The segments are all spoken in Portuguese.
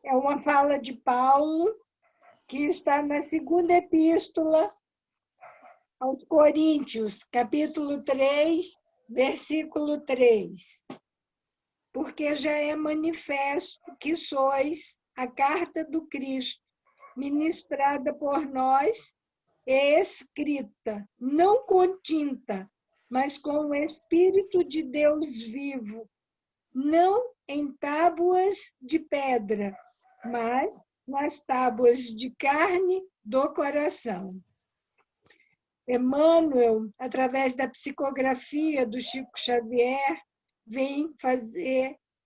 É uma fala de Paulo, que está na segunda epístola aos Coríntios, capítulo 3, versículo 3. Porque já é manifesto que sois a carta do Cristo, ministrada por nós e escrita, não com tinta, mas com o Espírito de Deus vivo, não em tábuas de pedra, mas nas tábuas de carne do coração. Emmanuel, através da psicografia do Chico Xavier, vem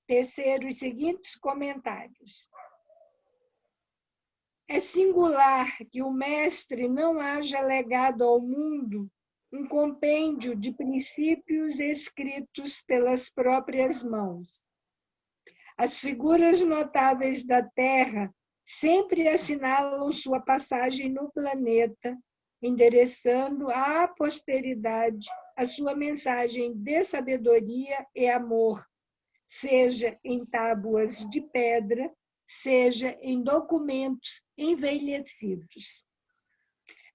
tecer os seguintes comentários. É singular que o mestre não haja legado ao mundo um compêndio de princípios escritos pelas próprias mãos. As figuras notáveis da Terra sempre assinalam sua passagem no planeta, endereçando à posteridade a sua mensagem de sabedoria e amor, seja em tábuas de pedra, seja em documentos envelhecidos.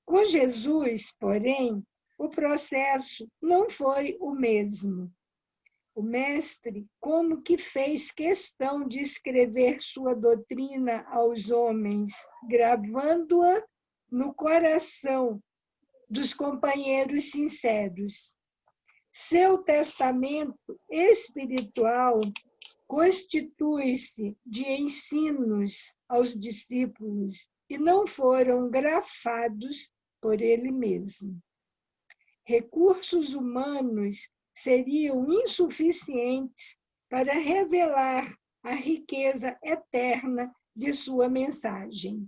Com Jesus, porém, o processo não foi o mesmo. O mestre, como que fez questão de escrever sua doutrina aos homens, gravando-a no coração dos companheiros sinceros. Seu testamento espiritual constitui-se de ensinos aos discípulos e não foram grafados por ele mesmo. Recursos humanos seriam insuficientes para revelar a riqueza eterna de sua mensagem.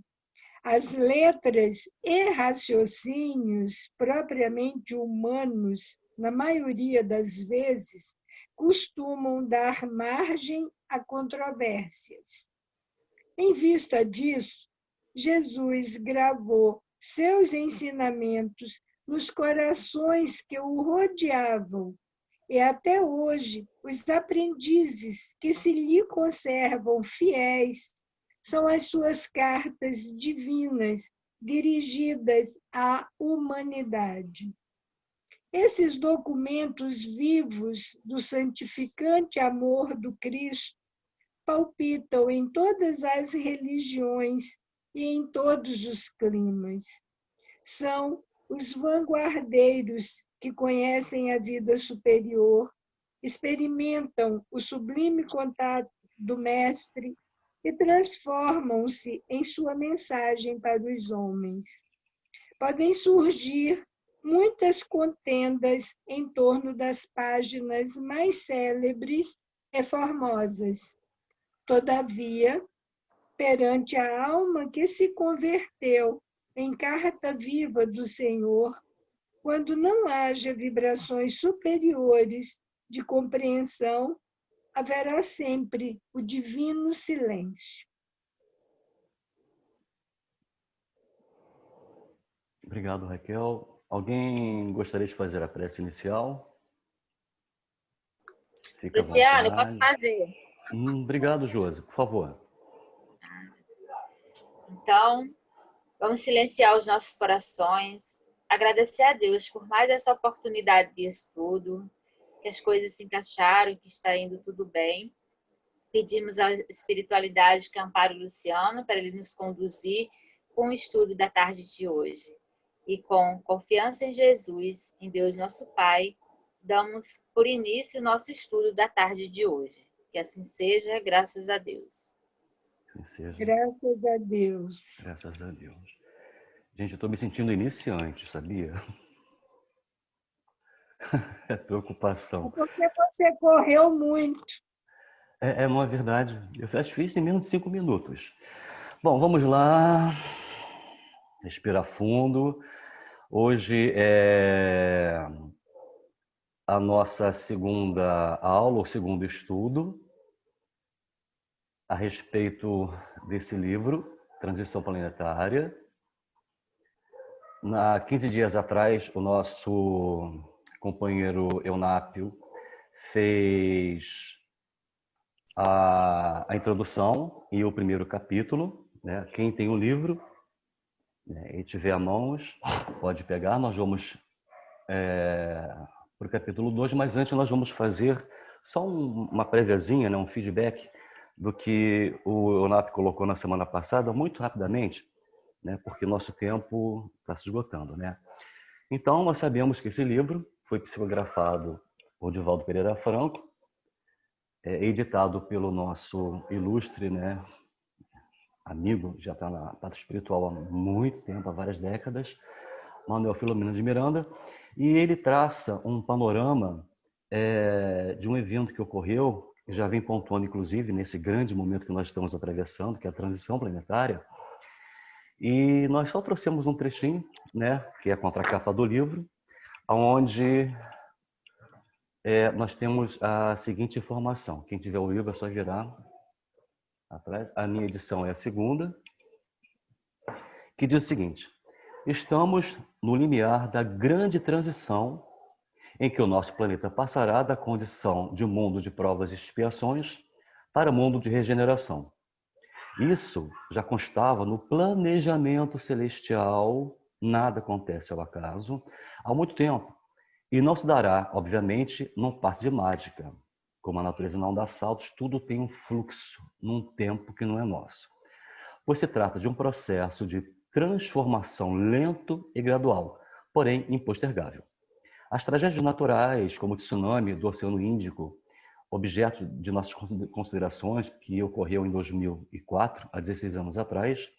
As letras e raciocínios propriamente humanos, na maioria das vezes, costumam dar margem a controvérsias. Em vista disso, Jesus gravou seus ensinamentos nos corações que o rodeavam, e até hoje os aprendizes que se lhe conservam fiéis são as suas cartas divinas dirigidas à humanidade. Esses documentos vivos do santificante amor do Cristo palpitam em todas as religiões e em todos os climas. São os vanguardeiros que conhecem a vida superior, experimentam o sublime contato do Mestre e transformam-se em sua mensagem para os homens. Podem surgir muitas contendas em torno das páginas mais célebres e formosas. Todavia, perante a alma que se converteu em carta viva do Senhor, quando não haja vibrações superiores de compreensão, haverá sempre o divino silêncio. Obrigado, Raquel. Alguém gostaria de fazer a prece inicial? Fica à Luciano, eu vontade. posso fazer. Obrigado, Josi, por favor. Então, vamos silenciar os nossos corações, agradecer a Deus por mais essa oportunidade de estudo, que as coisas se encaixaram, que está indo tudo bem. Pedimos à espiritualidade que ampare o Luciano para ele nos conduzir com o estudo da tarde de hoje. E com confiança em Jesus, em Deus nosso Pai, damos por início o nosso estudo da tarde de hoje. Que assim seja, graças a Deus. Assim seja. Graças a Deus. Graças a Deus. Gente, eu estou me sentindo iniciante, sabia? É preocupação. É porque você correu muito. É uma verdade. Eu fiz em menos de 5 minutos. Bom, vamos lá. Respira fundo. Hoje é a nossa segunda aula, o segundo estudo, a respeito desse livro, Transição Planetária. 15 dias atrás, o nosso companheiro Eunápio fez a introdução e o primeiro capítulo, né? Quem tem o livro, né, e tiver a mãos, pode pegar. Nós vamos para o capítulo 2, mas antes nós vamos fazer só uma préviazinha, né, um feedback do que o Eunap colocou na semana passada, muito rapidamente, né, porque nosso tempo está se esgotando, né? Então, nós sabemos que esse livro foi psicografado por Divaldo Pereira Franco, editado pelo nosso ilustre, né, amigo, já está na parte espiritual há muito tempo, há várias décadas, Manuel Filomeno de Miranda, e ele traça um panorama de um evento que ocorreu, que já vem pontuando, inclusive, nesse grande momento que nós estamos atravessando, que é a transição planetária, e nós só trouxemos um trechinho, né, que é a contracapa do livro, onde nós temos a seguinte informação. Quem tiver o livro é só virar atrás. A minha edição é a segunda, que diz o seguinte: estamos no limiar da grande transição em que o nosso planeta passará da condição de mundo de provas e expiações para mundo de regeneração. Isso já constava no planejamento celestial, nada acontece ao acaso, há muito tempo. E não se dará, obviamente, num passe de mágica. Como a natureza não dá saltos, tudo tem um fluxo, num tempo que não é nosso. Pois se trata de um processo de transformação lento e gradual, porém impostergável. As tragédias naturais, como o tsunami do Oceano Índico, objeto de nossas considerações, que ocorreu em 2004, há 16 anos atrás,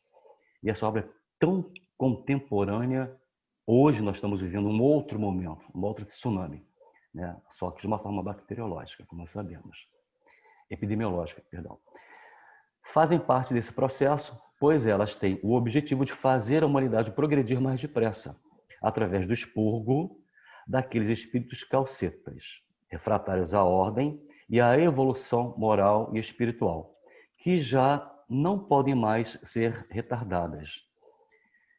e essa obra é tão contemporânea. Hoje nós estamos vivendo um outro momento, um outro tsunami, né? Só que de uma forma bacteriológica, como nós sabemos. Epidemiológica, perdão. Fazem parte desse processo, pois elas têm o objetivo de fazer a humanidade progredir mais depressa, através do expurgo daqueles espíritos calcetas, refratários à ordem e à evolução moral e espiritual, que já não podem mais ser retardadas.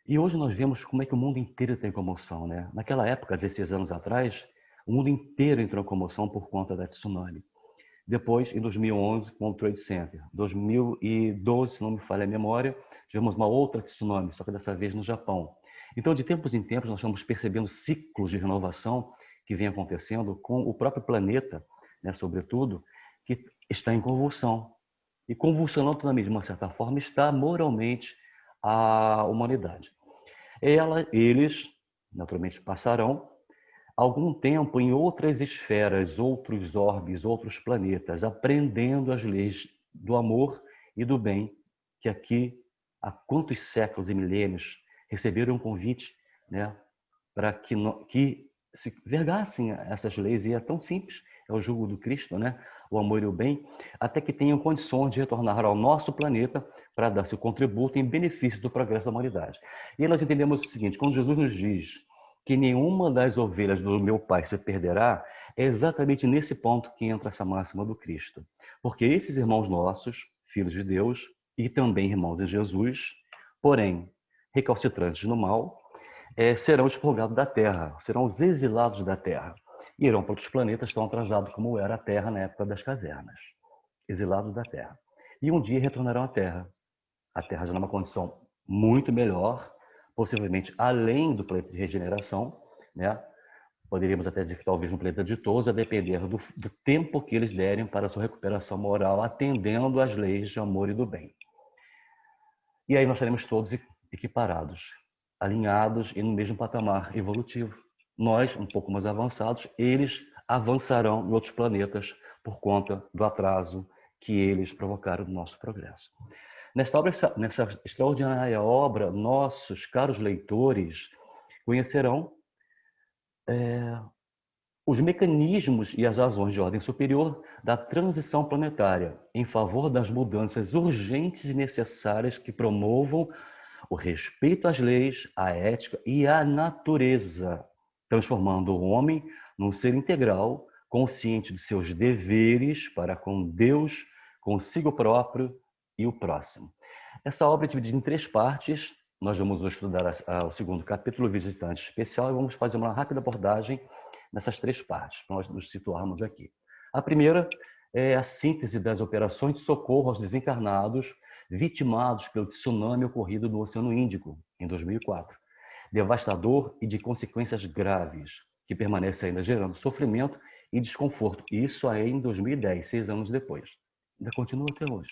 E hoje nós vemos como é que o mundo inteiro tem comoção, né? Naquela época, 16 anos atrás, o mundo inteiro entrou em comoção por conta da tsunami. Depois, em 2011, com o Trade Center. 2012, se não me falha a memória, tivemos uma outra tsunami, só que dessa vez no Japão. Então, de tempos em tempos, nós estamos percebendo ciclos de renovação que vem acontecendo com o próprio planeta, né, sobretudo, que está em convulsão. E convulsionando também, de uma certa forma, está moralmente a humanidade. Eles, naturalmente, passarão algum tempo em outras esferas, outros orbes, outros planetas, aprendendo as leis do amor e do bem, que aqui, há quantos séculos e milênios, receberam um convite, né, para que se vergassem essas leis, e é tão simples, é o jugo do Cristo, né, o amor e o bem, até que tenham condições de retornar ao nosso planeta para dar seu contributo em benefício do progresso da humanidade. E aí nós entendemos o seguinte: quando Jesus nos diz que nenhuma das ovelhas do meu Pai se perderá, é exatamente nesse ponto que entra essa máxima do Cristo. Porque esses irmãos nossos, filhos de Deus, e também irmãos em Jesus, porém recalcitrantes no mal, serão expurgados da terra, serão os exilados da terra. Irão para outros planetas tão atrasados como era a Terra na época das cavernas. Exilados da terra. E um dia retornarão à terra. A terra já numa condição muito melhor, possivelmente além do planeta de regeneração, né? Poderíamos até dizer que talvez um planeta ditoso, a depender do tempo que eles derem para a sua recuperação moral, atendendo às leis de amor e do bem. E aí nós estaremos todos equiparados, alinhados e no mesmo patamar evolutivo. Nós, um pouco mais avançados, eles avançarão em outros planetas por conta do atraso que eles provocaram no nosso progresso. Nessa extraordinária obra, nossos caros leitores conhecerão os mecanismos e as razões de ordem superior da transição planetária em favor das mudanças urgentes e necessárias que promovam o respeito às leis, à ética e à natureza, transformando o homem num ser integral, consciente de seus deveres para com Deus, consigo próprio e o próximo. Essa obra é dividida em 3 partes. Nós vamos estudar o segundo capítulo, Visitante Especial, e vamos fazer uma rápida abordagem nessas 3 partes, para nós nos situarmos aqui. A primeira a síntese das operações de socorro aos desencarnados vitimados pelo tsunami ocorrido no Oceano Índico, em 2004. Devastador e de consequências graves, que permanece ainda gerando sofrimento e desconforto. Isso aí em 2010, 6 anos depois. Ainda continua até hoje.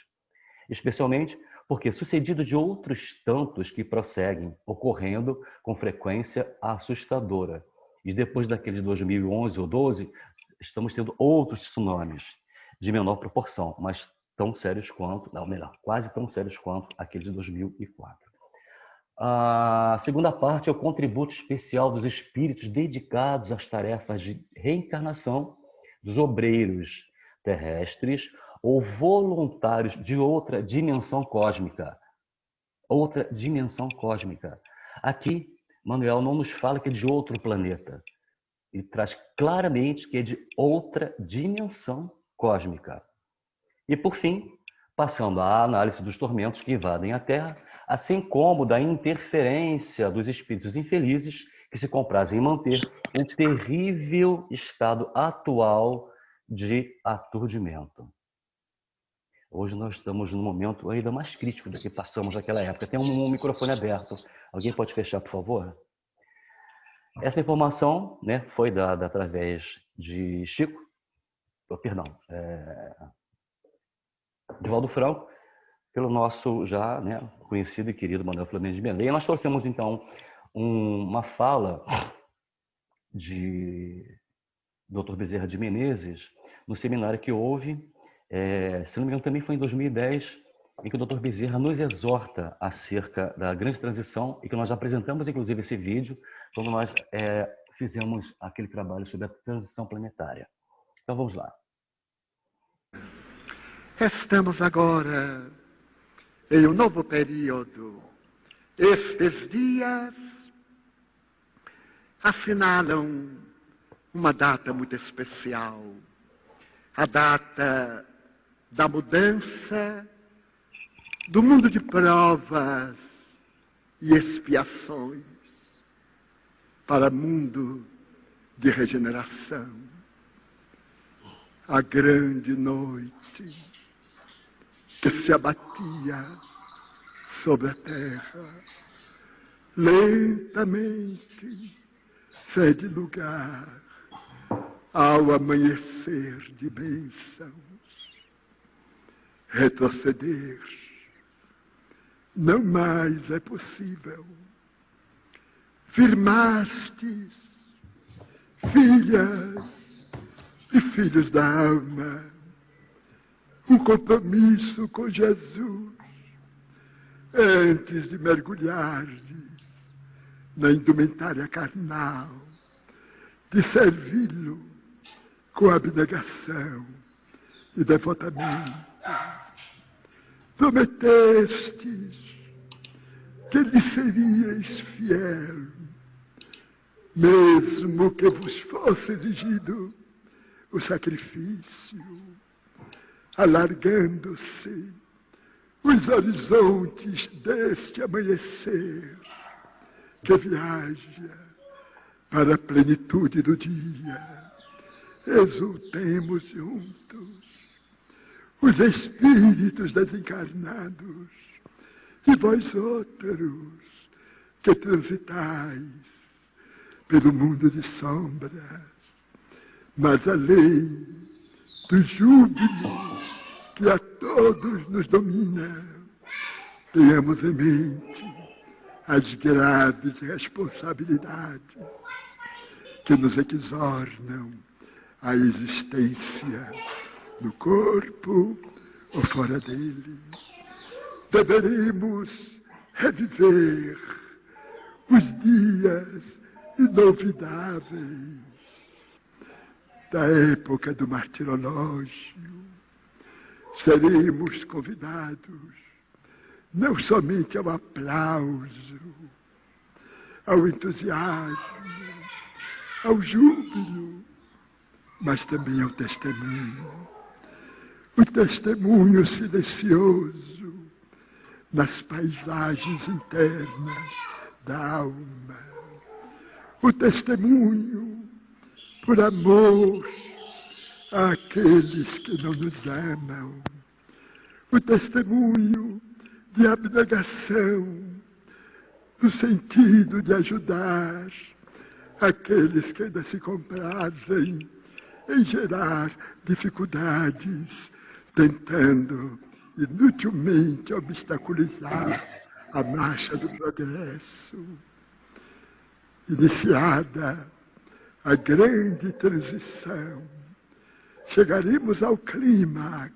Especialmente porque sucedido de outros tantos que prosseguem, ocorrendo com frequência assustadora. E depois daqueles 2011 ou 12, estamos tendo outros tsunamis de menor proporção, mas tão sérios quanto, não, melhor, quase tão sérios quanto aqueles de 2004. A segunda parte é o contributo especial dos espíritos dedicados às tarefas de reencarnação dos obreiros terrestres ou voluntários de outra dimensão cósmica. Outra dimensão cósmica. Aqui, Manuel não nos fala que é de outro planeta. Ele traz claramente que é de outra dimensão cósmica. E, por fim, passando à análise dos tormentos que invadem a Terra, assim como da interferência dos espíritos infelizes que se comprazem em manter o terrível estado atual de aturdimento. Hoje nós estamos num momento ainda mais crítico do que passamos naquela época. Tem um microfone aberto. Alguém pode fechar, por favor? Essa informação, né, foi dada através de Chico, Divaldo Franco, pelo nosso já, né, conhecido e querido Manuel Flamengo de Belém. Nós trouxemos, então, uma fala de Dr. Bezerra de Menezes no seminário que houve, se não me engano, também foi em 2010, em que o Dr. Bezerra nos exorta acerca da grande transição e que nós já apresentamos, inclusive, esse vídeo, quando nós fizemos aquele trabalho sobre a transição planetária. Então, vamos lá. Estamos agora em um novo período. Estes dias assinalam uma data muito especial. A data da mudança do mundo de provas e expiações para mundo de regeneração. A grande noite que se abatia sobre a terra, lentamente cede lugar ao amanhecer de bênçãos. Retroceder não mais é possível. Firmastes, filhas e filhos da alma, um compromisso com Jesus antes de mergulhardes na indumentária carnal, de servi-lo com abnegação e devotamento. Prometestes que lhe seríeis fiel, mesmo que vos fosse exigido o sacrifício, alargando-se os horizontes deste amanhecer que viaja para a plenitude do dia. Exultemos juntos, os espíritos desencarnados e vós outros que transitais pelo mundo de sombras, mas além do júbilo que a todos nos domina, tenhamos em mente as graves responsabilidades que nos exornam à existência no corpo ou fora dele. Deveremos reviver os dias inovidáveis da época do martirológio. Seremos convidados não somente ao aplauso, ao entusiasmo, ao júbilo, mas também ao testemunho. O testemunho silencioso nas paisagens internas da alma. O testemunho por amor àqueles que não nos amam, o testemunho de abnegação, no sentido de ajudar aqueles que ainda se comprazem em gerar dificuldades, tentando inutilmente obstaculizar a marcha do progresso. Iniciada a grande transição, chegaremos ao clímax,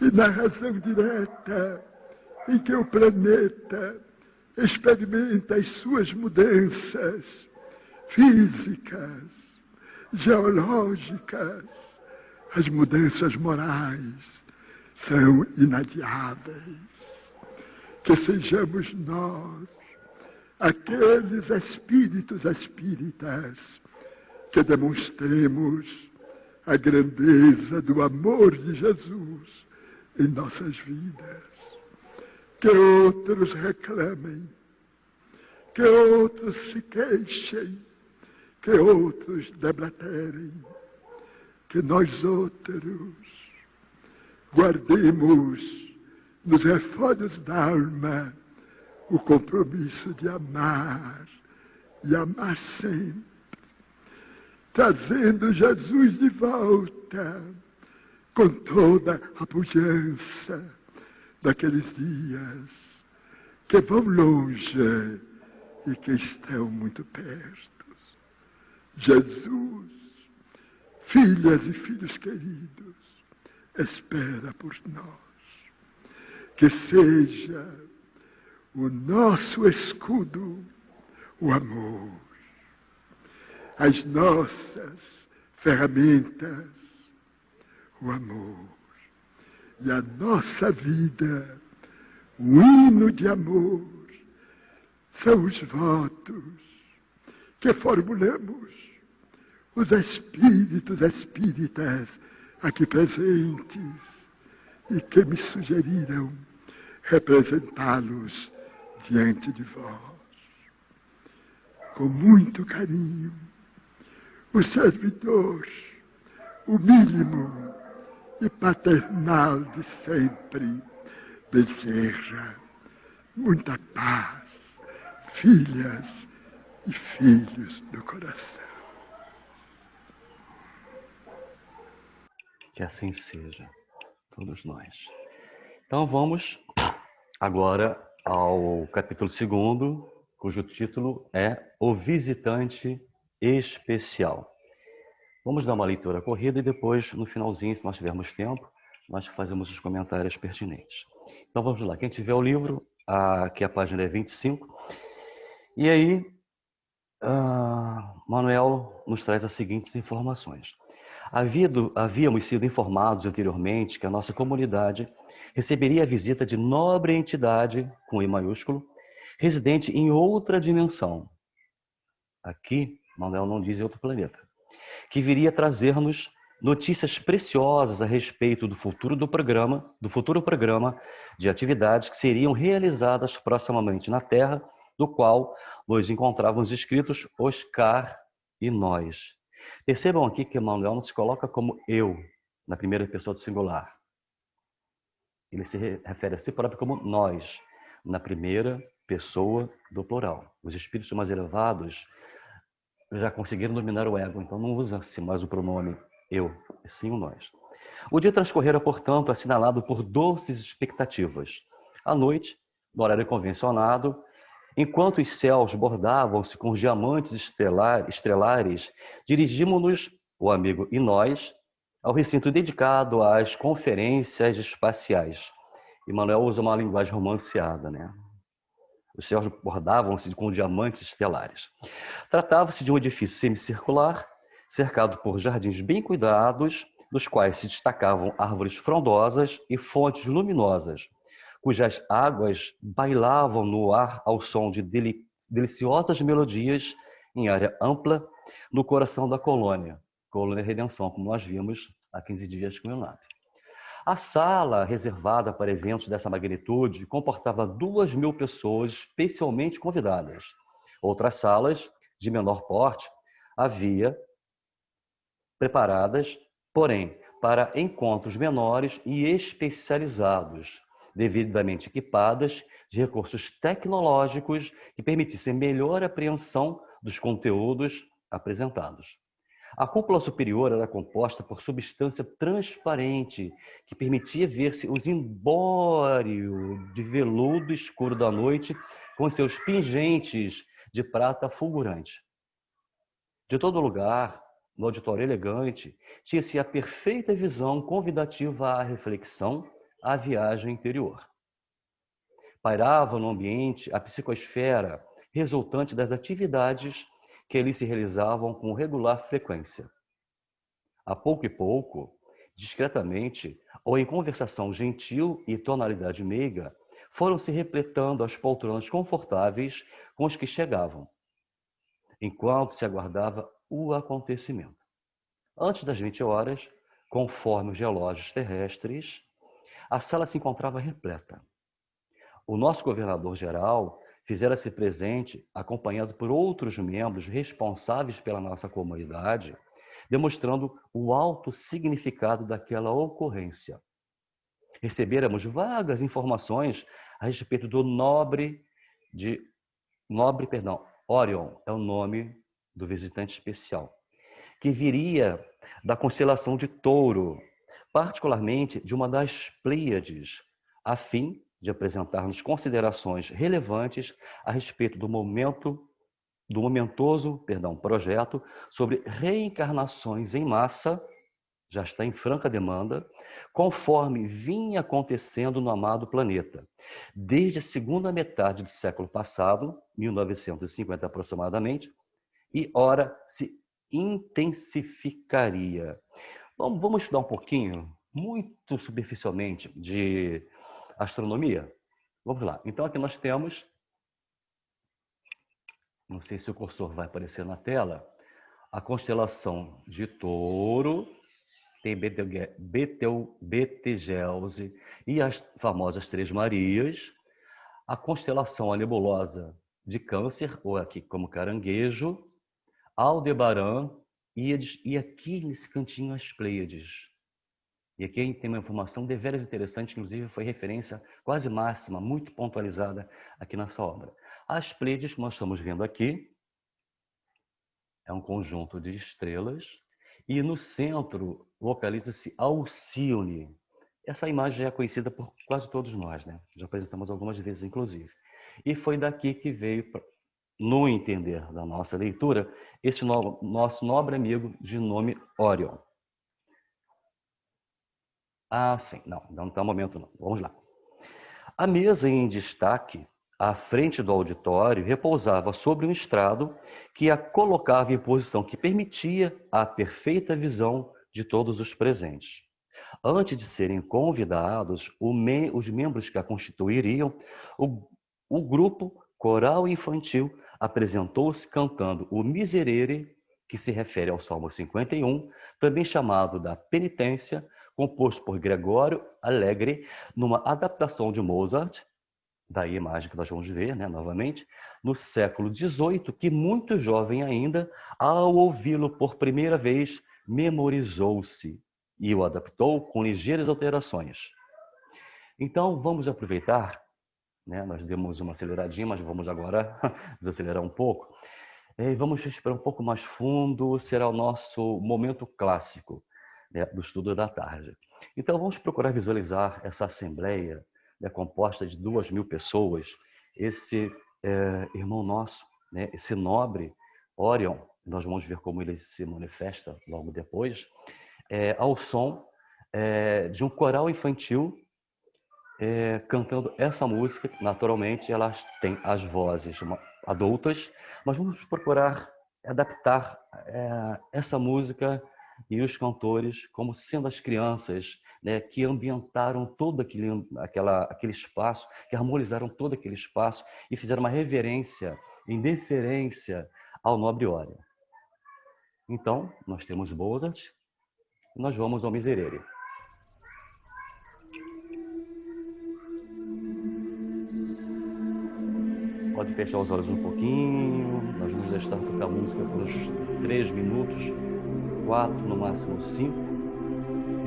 e na razão direta em que o planeta experimenta as suas mudanças físicas, geológicas, as mudanças morais são inadiáveis. Que sejamos nós, aqueles espíritos espíritas, que demonstremos a grandeza do amor de Jesus em nossas vidas. Que outros reclamem, que outros se queixem, que outros debraterem, que nós outros guardemos nos refódios da alma o compromisso de amar e amar sempre, trazendo Jesus de volta com toda a pujança daqueles dias que vão longe e que estão muito perto. Jesus, filhas e filhos queridos, espera por nós. Que seja o nosso escudo, o amor, as nossas ferramentas, o amor, e a nossa vida, o hino de amor, são os votos que formulamos os espíritos espíritas aqui presentes e que me sugeriram representá-los diante de vós. Com muito carinho, o servidor, o mínimo e paternal de sempre, deseja muita paz, filhas e filhos do coração. Que assim seja, todos nós. Então vamos agora ao capítulo 2, cujo título é O Visitante Especial. Vamos dar uma leitura corrida e depois, no finalzinho, se nós tivermos tempo, nós fazemos os comentários pertinentes. Então vamos lá. Quem tiver o livro, aqui a página é 25. E aí, Manuel nos traz as seguintes informações. Havíamos sido informados anteriormente que a nossa comunidade receberia a visita de nobre entidade, com I maiúsculo, residente em outra dimensão. Aqui, Manuel não diz em outro planeta. Que viria trazer-nos notícias preciosas a respeito do futuro programa de atividades que seriam realizadas proximamente na Terra, do qual nos encontrávamos inscritos Oscar e nós. Percebam aqui que Emmanuel não se coloca como eu, na primeira pessoa do singular. Ele se refere a si próprio como nós, na primeira pessoa do plural. Os espíritos mais elevados já conseguiram dominar o ego, então não usa-se mais o pronome eu, sim o nós. O dia transcorrera, portanto, assinalado por doces expectativas. À noite, no horário convencionado, enquanto os céus bordavam-se com os diamantes estrelares, dirigimos-nos, o amigo e nós, ao recinto dedicado às conferências espaciais. Emmanuel usa uma linguagem romanceada, né? Os céus bordavam-se com diamantes estelares. Tratava-se de um edifício semicircular, cercado por jardins bem cuidados, dos quais se destacavam árvores frondosas e fontes luminosas, cujas águas bailavam no ar ao som de deliciosas melodias em área ampla no coração da colônia Redenção, como nós vimos há 15 dias com o Leonardo. A sala reservada para eventos dessa magnitude comportava 2.000 pessoas especialmente convidadas. Outras salas, de menor porte, havia preparadas porém, para encontros menores e especializados, devidamente equipadas de recursos tecnológicos que permitissem melhor apreensão dos conteúdos apresentados. A cúpula superior era composta por substância transparente que permitia ver-se o zimbório de veludo escuro da noite com seus pingentes de prata fulgurante. De todo lugar, no auditório elegante, tinha-se a perfeita visão convidativa à reflexão, à viagem interior. Pairava no ambiente a psicosfera resultante das atividades que ali se realizavam com regular frequência. A pouco e pouco, discretamente, ou em conversação gentil e tonalidade meiga, foram se repletando as poltronas confortáveis com os que chegavam, enquanto se aguardava o acontecimento. Antes das 20 horas, conforme os relógios terrestres, a sala se encontrava repleta. O nosso governador-geral fizera-se presente, acompanhado por outros membros responsáveis pela nossa comunidade, demonstrando o alto significado daquela ocorrência. Recebêramos vagas informações a respeito do Orion é o nome do visitante especial, que viria da constelação de Touro, particularmente de uma das Pleiades, a fim de apresentar-nos considerações relevantes a respeito do momentoso projeto sobre reencarnações em massa, já está em franca demanda, conforme vinha acontecendo no amado planeta, desde a segunda metade do século passado, 1950 aproximadamente, e ora se intensificaria. Vamos estudar um pouquinho, muito superficialmente, de astronomia? Vamos lá. Então, aqui nós temos, não sei se o cursor vai aparecer na tela, a constelação de Touro, tem Betelgeuse e as famosas Três Marias, a constelação, a nebulosa de Câncer, ou aqui como Caranguejo, Aldebaran e aqui nesse cantinho as Pleiades. E aqui tem uma informação deveras interessante, inclusive foi referência quase máxima, muito pontualizada aqui nessa obra. As Pleiades que nós estamos vendo aqui é um conjunto de estrelas e no centro localiza-se Alcíone. Essa imagem é conhecida por quase todos nós, né? Já apresentamos algumas vezes, inclusive. E foi daqui que veio, no entender da nossa leitura, esse nosso nobre amigo de nome Orion. Ah, sim. Não está no momento, não. Vamos lá. A mesa em destaque, à frente do auditório, repousava sobre um estrado que a colocava em posição que permitia a perfeita visão de todos os presentes. Antes de serem convidados, os membros que a constituiriam, o grupo coral infantil apresentou-se cantando o Miserere, que se refere ao Salmo 51, também chamado da Penitência, composto por Gregório Alegre, numa adaptação de Mozart, daí a imagem que nós vamos ver, né, novamente, no século XVIII, que muito jovem ainda, ao ouvi-lo por primeira vez, memorizou-se e o adaptou com ligeiras alterações. Então, vamos aproveitar, né, nós demos uma aceleradinha, mas vamos agora desacelerar um pouco, e vamos respirar um pouco mais fundo, será o nosso momento clássico, né, do estudo da tarde. Então, vamos procurar visualizar essa assembleia, né, composta de 2.000 pessoas, esse irmão nosso, né, esse nobre Orion, nós vamos ver como ele se manifesta logo depois, ao som de um coral infantil cantando essa música. Naturalmente, elas têm as vozes adultas, mas vamos procurar adaptar essa música e os cantores como sendo as crianças, né, que ambientaram todo aquele espaço, que harmonizaram todo aquele espaço e fizeram uma reverência em deferência ao nobre Orion. Então, nós temos Mozart e nós vamos ao Miserere. Pode fechar os olhos um pouquinho, nós vamos deixar tocar a música por uns 3 minutos, 4, no máximo 5.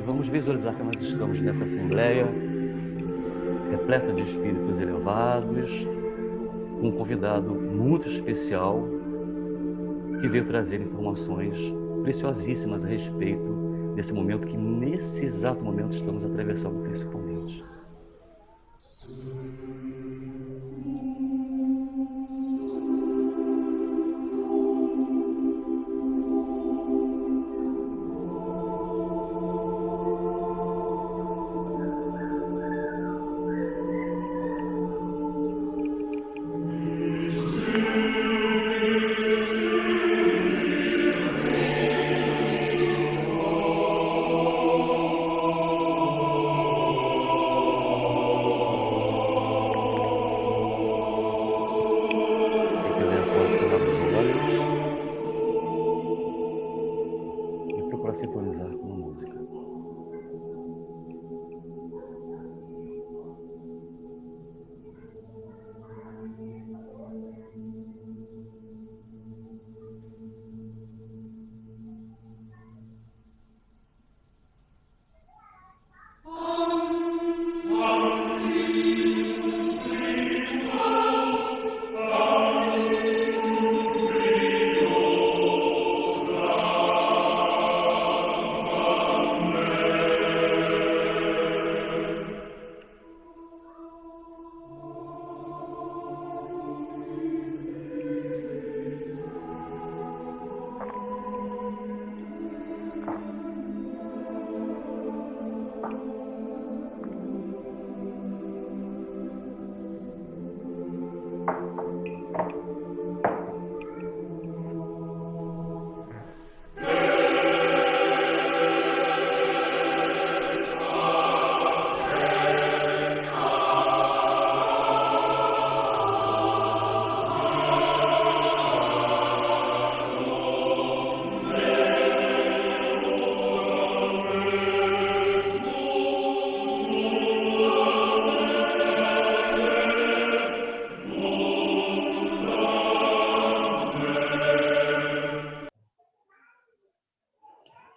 vamos visualizar que nós estamos nessa assembleia repleta de espíritos elevados, com um convidado muito especial que veio trazer informações preciosíssimas a respeito desse momento que, nesse exato momento, estamos atravessando principalmente. Sintonizar com a música.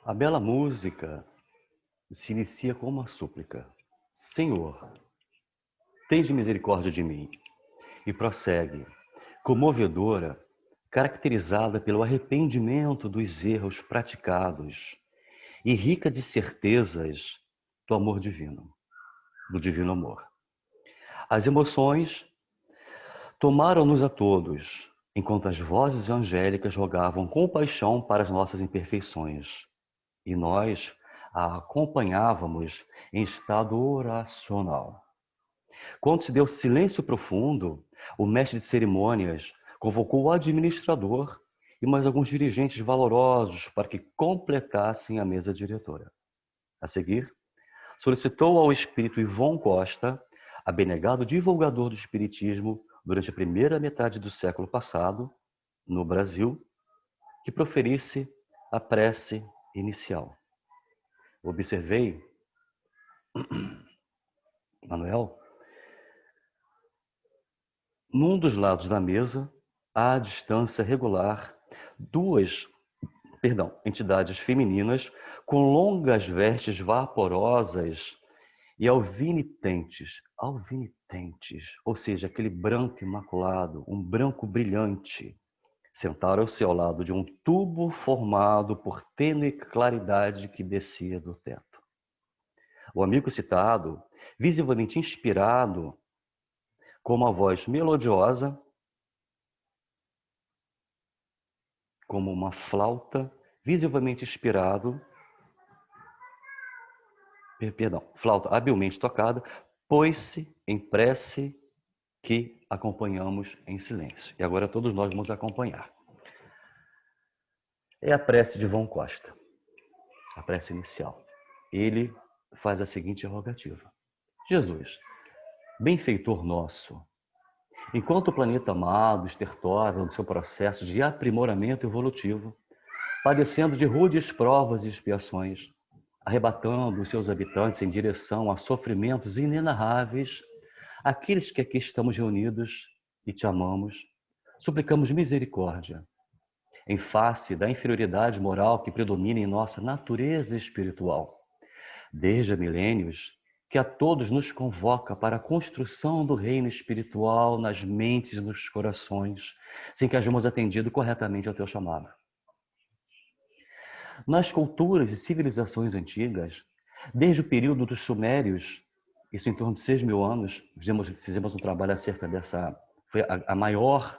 A bela música se inicia com uma súplica. Senhor, tende misericórdia de mim. E prossegue, comovedora, caracterizada pelo arrependimento dos erros praticados e rica de certezas do amor divino, do divino amor. As emoções tomaram-nos a todos, enquanto as vozes angélicas rogavam compaixão para as nossas imperfeições. E nós a acompanhávamos em estado oracional. Quando se deu silêncio profundo, o mestre de cerimônias convocou o administrador e mais alguns dirigentes valorosos para que completassem a mesa diretora. A seguir, solicitou ao espírito Ivon Costa, abnegado divulgador do espiritismo durante a primeira metade do século passado, no Brasil, que proferisse a prece inicial. Observei, Manuel, num dos lados da mesa, à distância regular, duas entidades femininas com longas vestes vaporosas e alvinitentes, ou seja, aquele branco imaculado, um branco brilhante. Sentaram-se ao lado de um tubo formado por tênue claridade que descia do teto. O amigo citado, visivelmente inspirado, com uma voz melodiosa, como uma flauta, visivelmente inspirado, flauta habilmente tocada, pôs-se em prece que acompanhamos em silêncio. E agora todos nós vamos acompanhar. É a prece de Ivon Costa, a prece inicial. Ele faz a seguinte rogativa. Jesus, benfeitor nosso, enquanto o planeta amado estertora no seu processo de aprimoramento evolutivo, padecendo de rudes provas e expiações, arrebatando os seus habitantes em direção a sofrimentos inenarráveis, aqueles que aqui estamos reunidos e te amamos, suplicamos misericórdia, em face da inferioridade moral que predomina em nossa natureza espiritual. desde há milênios, que a todos nos convoca para a construção do reino espiritual nas mentes e nos corações, sem que hajamos atendido corretamente ao teu chamado. Nas culturas e civilizações antigas, desde o período dos Sumérios, isso em torno de 6.000 anos, fizemos um trabalho acerca dessa, foi a maior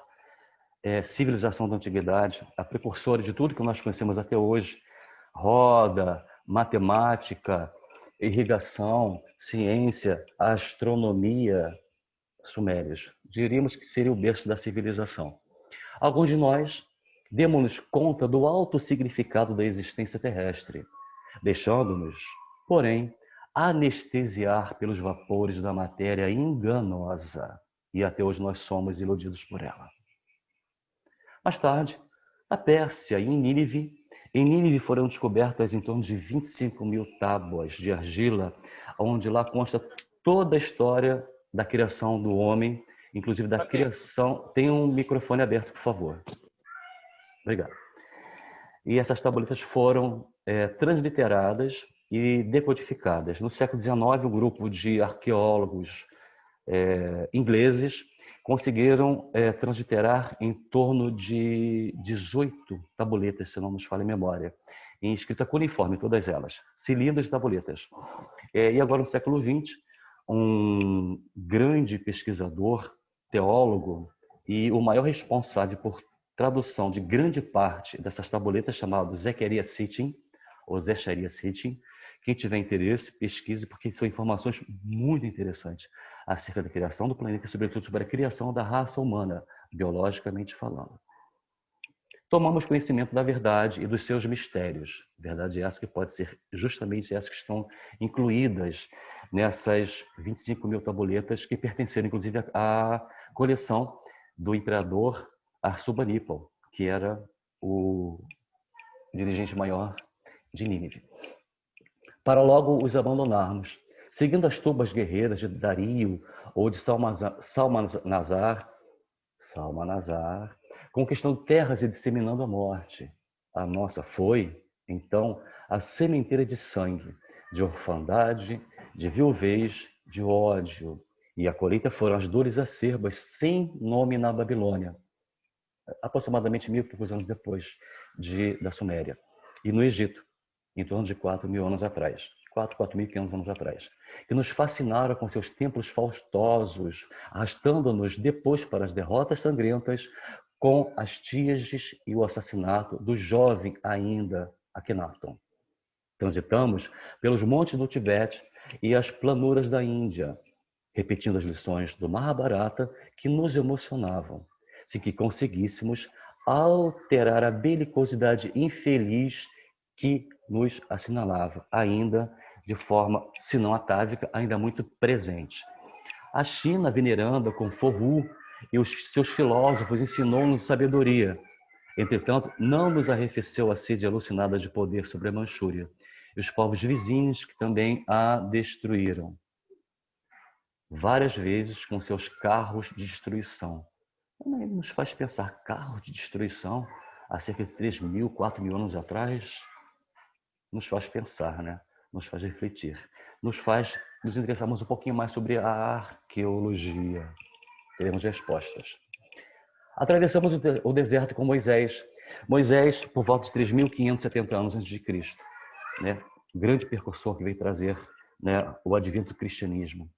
civilização da antiguidade, a precursora de tudo que nós conhecemos até hoje, roda, matemática, irrigação, ciência, astronomia, Sumérios. Diríamos que seria o berço da civilização. Alguns de nós demos-nos conta do alto significado da existência terrestre, deixando-nos, porém, anestesiar pelos vapores da matéria enganosa, e até hoje nós somos iludidos por ela. Mais tarde, a Pérsia e em Nínive foram descobertas em torno de 25.000 tábuas de argila, onde lá consta toda a história da criação do homem, inclusive da criação. Tem um microfone aberto, por favor. Obrigado. E essas tabuletas foram transliteradas e decodificadas. No século XIX, um grupo de arqueólogos ingleses conseguiram transliterar em torno de 18 tabuletas, se não nos falha a memória, em escrita cuneiforme, todas elas, cilindros e tabuletas. E agora, no século XX, um grande pesquisador, teólogo e o maior responsável por tradução de grande parte dessas tabuletas, chamado Zecharia Sitchin, ou Zecharia Sitchin. Quem tiver interesse, pesquise, porque são informações muito interessantes acerca da criação do planeta e, sobretudo, sobre a criação da raça humana, biologicamente falando. Tomamos conhecimento da verdade e dos seus mistérios. Verdade essa que pode ser justamente essas que estão incluídas nessas 25.000 tabuletas que pertenceram, inclusive, à coleção do imperador Assurbanipal, que era o dirigente maior de Nínive. Para logo os abandonarmos, seguindo as turbas guerreiras de Dario ou de Salmanazar, conquistando terras e disseminando a morte. A nossa foi, então, a sementeira de sangue, de orfandade, de viuvez, de ódio. E a colheita foram as dores acerbas, sem nome na Babilônia, aproximadamente 1.000 e poucos anos depois da Suméria. E no Egito, em torno de 4.000 anos atrás. 4.500 anos atrás, que nos fascinaram com seus templos faustosos, arrastando-nos depois para as derrotas sangrentas com as tíages e o assassinato do jovem ainda Akhenaton. Transitamos pelos montes do Tibete e as planuras da Índia, repetindo as lições do Mahabharata que nos emocionavam, sem que conseguíssemos alterar a belicosidade infeliz que nos assinalava, ainda de forma, se não atávica, ainda muito presente. A China, veneranda Confucius e os seus filósofos, ensinou-nos sabedoria. Entretanto, não nos arrefeceu a sede alucinada de poder sobre a Manchúria e os povos vizinhos que também a destruíram. Várias vezes com seus carros de destruição. Nos faz pensar, carros de destruição há cerca de 3.000, 4.000 anos atrás? Nos faz pensar, né? Nos faz refletir, nos faz nos interessarmos um pouquinho mais sobre a arqueologia. Teremos respostas. Atravessamos o deserto com Moisés. Moisés, por volta de 3.570 anos antes de Cristo, né? Grande precursor que veio trazer, né, o advento do cristianismo.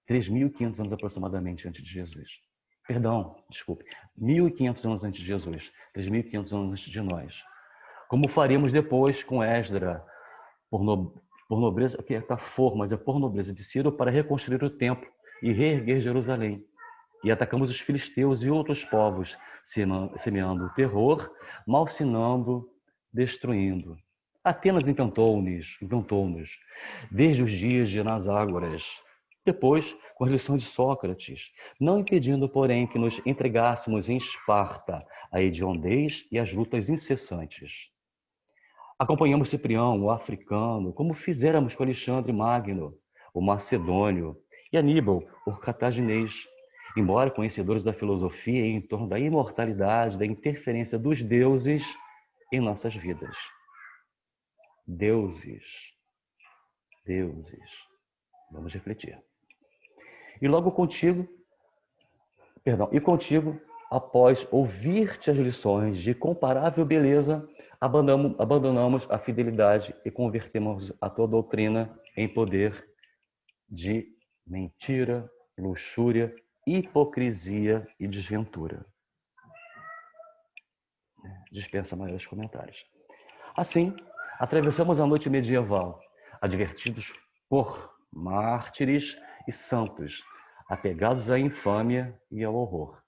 3.500 anos aproximadamente antes de Jesus. Perdão, desculpe. 1.500 anos antes de Jesus. 3.500 anos antes de nós. Como faremos depois com Esdra, por nobreza, que é mas é por nobreza de Ciro, para reconstruir o templo e reerguer Jerusalém. E atacamos os filisteus e outros povos, semeando o terror, malsinando, destruindo. Atenas encantou-nos, desde os dias de Anaxágoras, depois com as lições de Sócrates, não impedindo, porém, que nos entregássemos em Esparta a hediondez e as lutas incessantes. Acompanhamos Ciprião, o africano, como fizéramos com Alexandre Magno, o macedônio, e Aníbal, o cartaginês, embora conhecedores da filosofia em torno da imortalidade, da interferência dos deuses em nossas vidas. Deuses. deuses. Vamos refletir. E contigo, após ouvir-te as lições de comparável beleza, abandonamos a fidelidade e convertemos a tua doutrina em poder de mentira, luxúria, hipocrisia e desventura. Dispensa maiores comentários. Assim, atravessamos a noite medieval, advertidos por mártires e santos, apegados à infâmia e ao horror.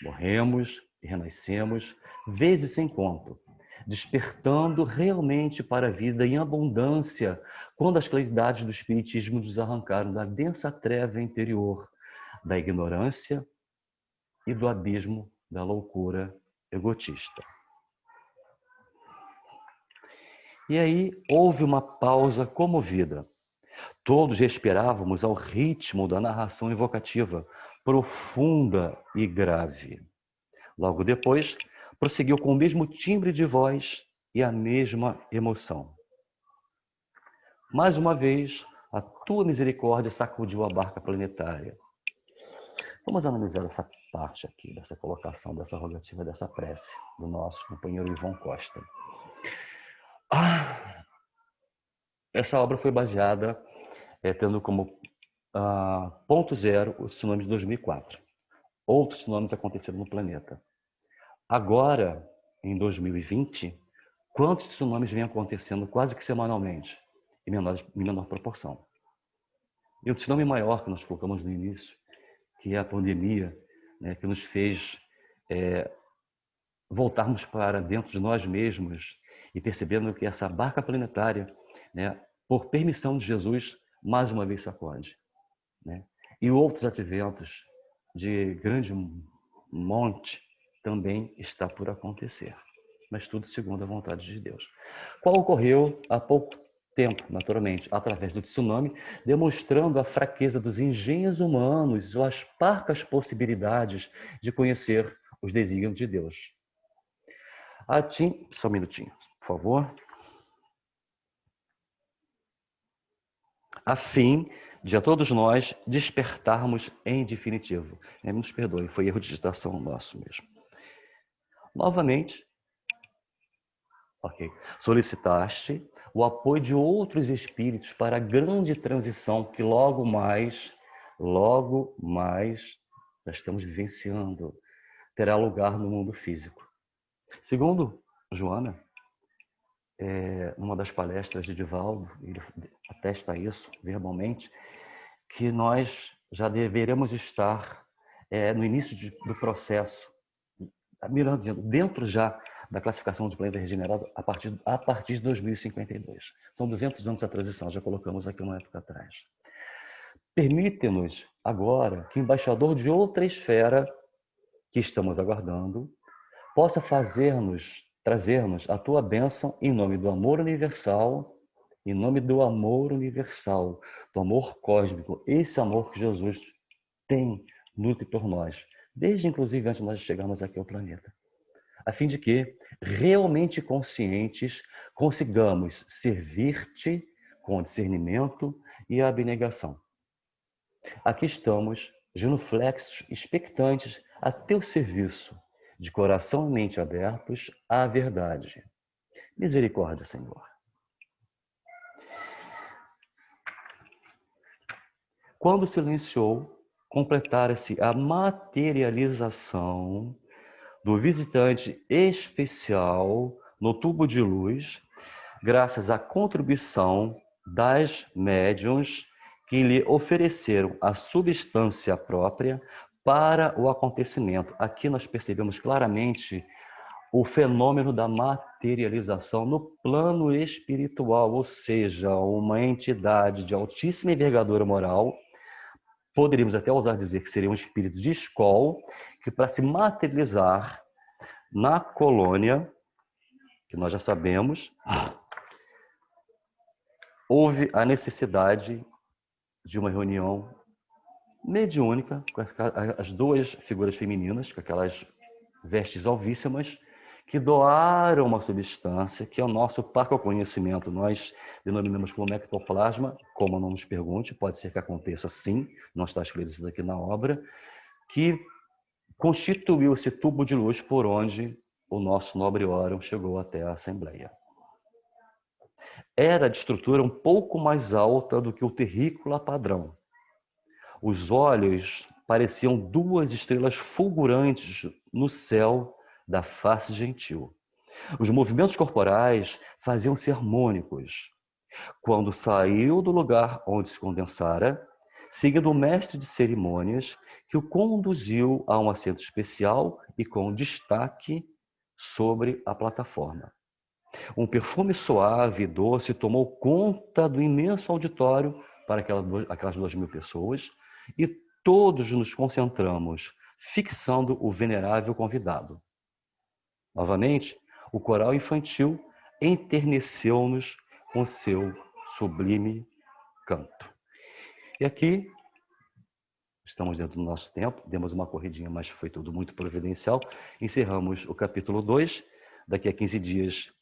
Morremos e renascemos, vezes sem conto, despertando realmente para a vida em abundância, quando as claridades do Espiritismo nos arrancaram da densa treva interior, da ignorância e do abismo da loucura egotista. E aí houve uma pausa comovida. Todos respirávamos ao ritmo da narração evocativa, profunda e grave. Logo depois, prosseguiu com o mesmo timbre de voz e a mesma emoção. Mais uma vez, a tua misericórdia sacudiu a barca planetária. Vamos analisar essa parte aqui, dessa colocação, dessa rogativa, dessa prece do nosso companheiro Ivon Costa. Essa obra foi baseada, tendo como ponto zero o tsunami de 2004. Outros tsunamis aconteceram no planeta. Agora, em 2020, quantos tsunamis vêm acontecendo quase que semanalmente, em menor proporção? E o tsunami maior que nós colocamos no início, que é a pandemia, né, que nos fez voltarmos para dentro de nós mesmos e percebendo que essa barca planetária, né, por permissão de Jesus, mais uma vez sacode. Né? E outros adventos de grande monte também está por acontecer. Mas tudo segundo a vontade de Deus. Qual ocorreu há pouco tempo, naturalmente, através do tsunami, demonstrando a fraqueza dos engenhos humanos ou as parcas possibilidades de conhecer os desígnios de Deus. Só um minutinho, por favor. A fim de a todos nós despertarmos em definitivo. Nos perdoe, foi erro de digitação nosso mesmo. Novamente, solicitaste o apoio de outros espíritos para a grande transição que logo mais já estamos vivenciando, terá lugar no mundo físico. Segundo Joana, numa das palestras de Divaldo, ele atesta isso verbalmente, que nós já deveremos estar no início do processo, melhor dizendo, dentro já da classificação de planeta regenerado a partir de 2052. São 200 anos da transição, já colocamos aqui uma época atrás. Permite-nos agora que o embaixador de outra esfera que estamos aguardando possa trazermos a tua bênção em nome do amor universal, do amor cósmico, esse amor que Jesus tem, nutre por nós, desde inclusive antes de nós chegarmos aqui ao planeta, a fim de que, realmente conscientes, consigamos servir-te com discernimento e abnegação. Aqui estamos, genuflexos, expectantes a teu serviço, de coração e mente abertos à verdade. Misericórdia, Senhor. Quando silenciou, completara-se a materialização do visitante especial no tubo de luz, graças à contribuição das médiuns que lhe ofereceram a substância própria para o acontecimento. Aqui nós percebemos claramente o fenômeno da materialização no plano espiritual, ou seja, uma entidade de altíssima envergadura moral, poderíamos até ousar dizer que seria um espírito de escola, que para se materializar na colônia, que nós já sabemos, houve a necessidade de uma reunião mediúnica com as duas figuras femininas, com aquelas vestes alvíssimas, que doaram uma substância que é o nosso parco ao conhecimento. Nós denominamos como ectoplasma, como não nos pergunte, pode ser que aconteça sim, não está esclarecido aqui na obra, que constituiu esse tubo de luz por onde o nosso nobre órgão chegou até a Assembleia. Era de estrutura um pouco mais alta do que o terrícola padrão. Os olhos pareciam duas estrelas fulgurantes no céu da face gentil. Os movimentos corporais faziam-se harmônicos. Quando saiu do lugar onde se condensara, seguindo o mestre de cerimônias, que o conduziu a um assento especial e com destaque sobre a plataforma. Um perfume suave e doce tomou conta do imenso auditório para aquelas 2.000 pessoas e todos nos concentramos, fixando o venerável convidado. Novamente, o coral infantil enterneceu-nos com seu sublime canto. E aqui, estamos dentro do nosso tempo, demos uma corridinha, mas foi tudo muito providencial. Encerramos o capítulo 2. Daqui a 15 dias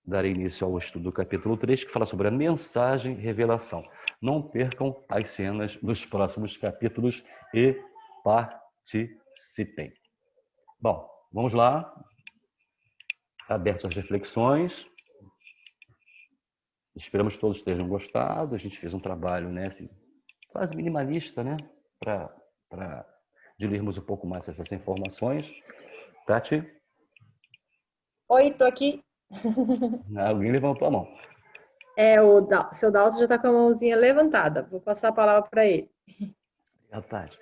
darei início ao estudo do capítulo 3, que fala sobre a mensagem revelação. Não percam as cenas dos próximos capítulos e participem. Bom, vamos lá. Abertos às reflexões. Esperamos que todos tenham gostado. A gente fez um trabalho, né, assim, quase minimalista, né, para diluirmos um pouco mais essas informações. Tati? Oi, tô aqui. Alguém levantou a mão. O seu Dalcio já está com a mãozinha levantada. Vou passar a palavra para ele. Tati.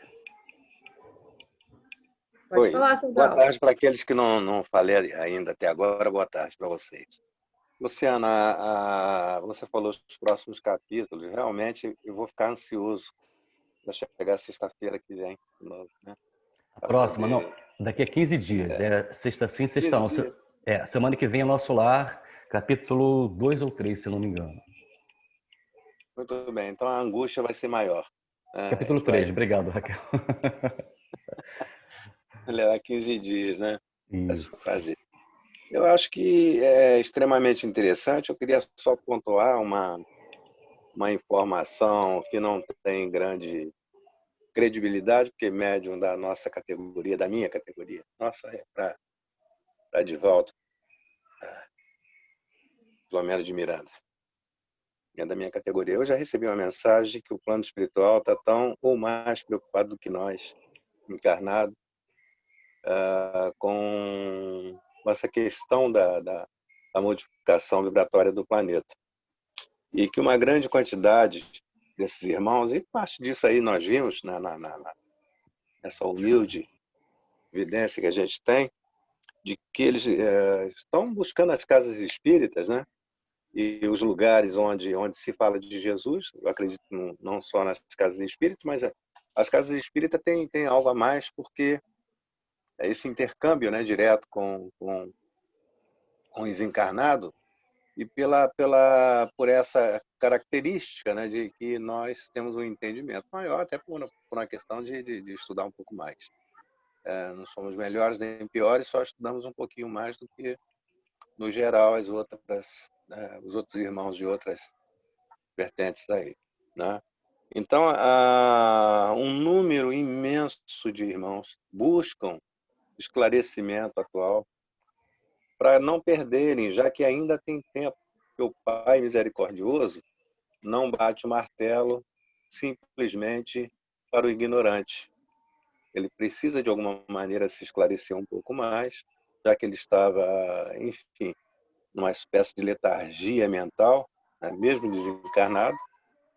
Pode Oi, falar, seu boa Dalcio. tarde para aqueles que não falei ainda até agora, boa tarde para vocês. Luciana, você falou os próximos capítulos, realmente eu vou ficar ansioso para chegar sexta-feira que vem, de novo, né? A próxima, não, daqui a 15 dias, sexta sim, sexta não. Semana que vem é Nosso Lar, capítulo 2 ou 3, se não me engano. Muito bem, então a angústia vai ser maior. Capítulo 3, obrigado, Raquel. Levar 15 dias, né? Isso. Para fazer. Eu acho que é extremamente interessante. Eu queria só pontuar uma informação que não tem grande credibilidade, porque médium da nossa categoria, da minha categoria, nossa, é para de volta, Filomena de Miranda, é da minha categoria. Eu já recebi uma mensagem que o plano espiritual está tão ou mais preocupado do que nós, encarnados, com essa questão da modificação vibratória do planeta. E que uma grande quantidade desses irmãos, e parte disso aí nós vimos nessa humilde evidência que a gente tem, de que eles estão buscando as casas espíritas, né? E os lugares onde se fala de Jesus. Eu acredito não só nas casas espíritas, mas as casas espíritas têm algo a mais, porque é esse intercâmbio, né, direto com os encarnados, e por essa característica, né, de que nós temos um entendimento maior, até por uma questão de estudar um pouco mais. Não somos melhores nem piores, só estudamos um pouquinho mais do que, no geral, os outros irmãos de outras vertentes aí, né? Então, um número imenso de irmãos buscam esclarecimento atual para não perderem, já que ainda tem tempo, que o Pai misericordioso não bate o martelo simplesmente para o ignorante. Ele precisa, de alguma maneira, se esclarecer um pouco mais, já que ele estava, enfim, numa espécie de letargia mental, né, mesmo desencarnado,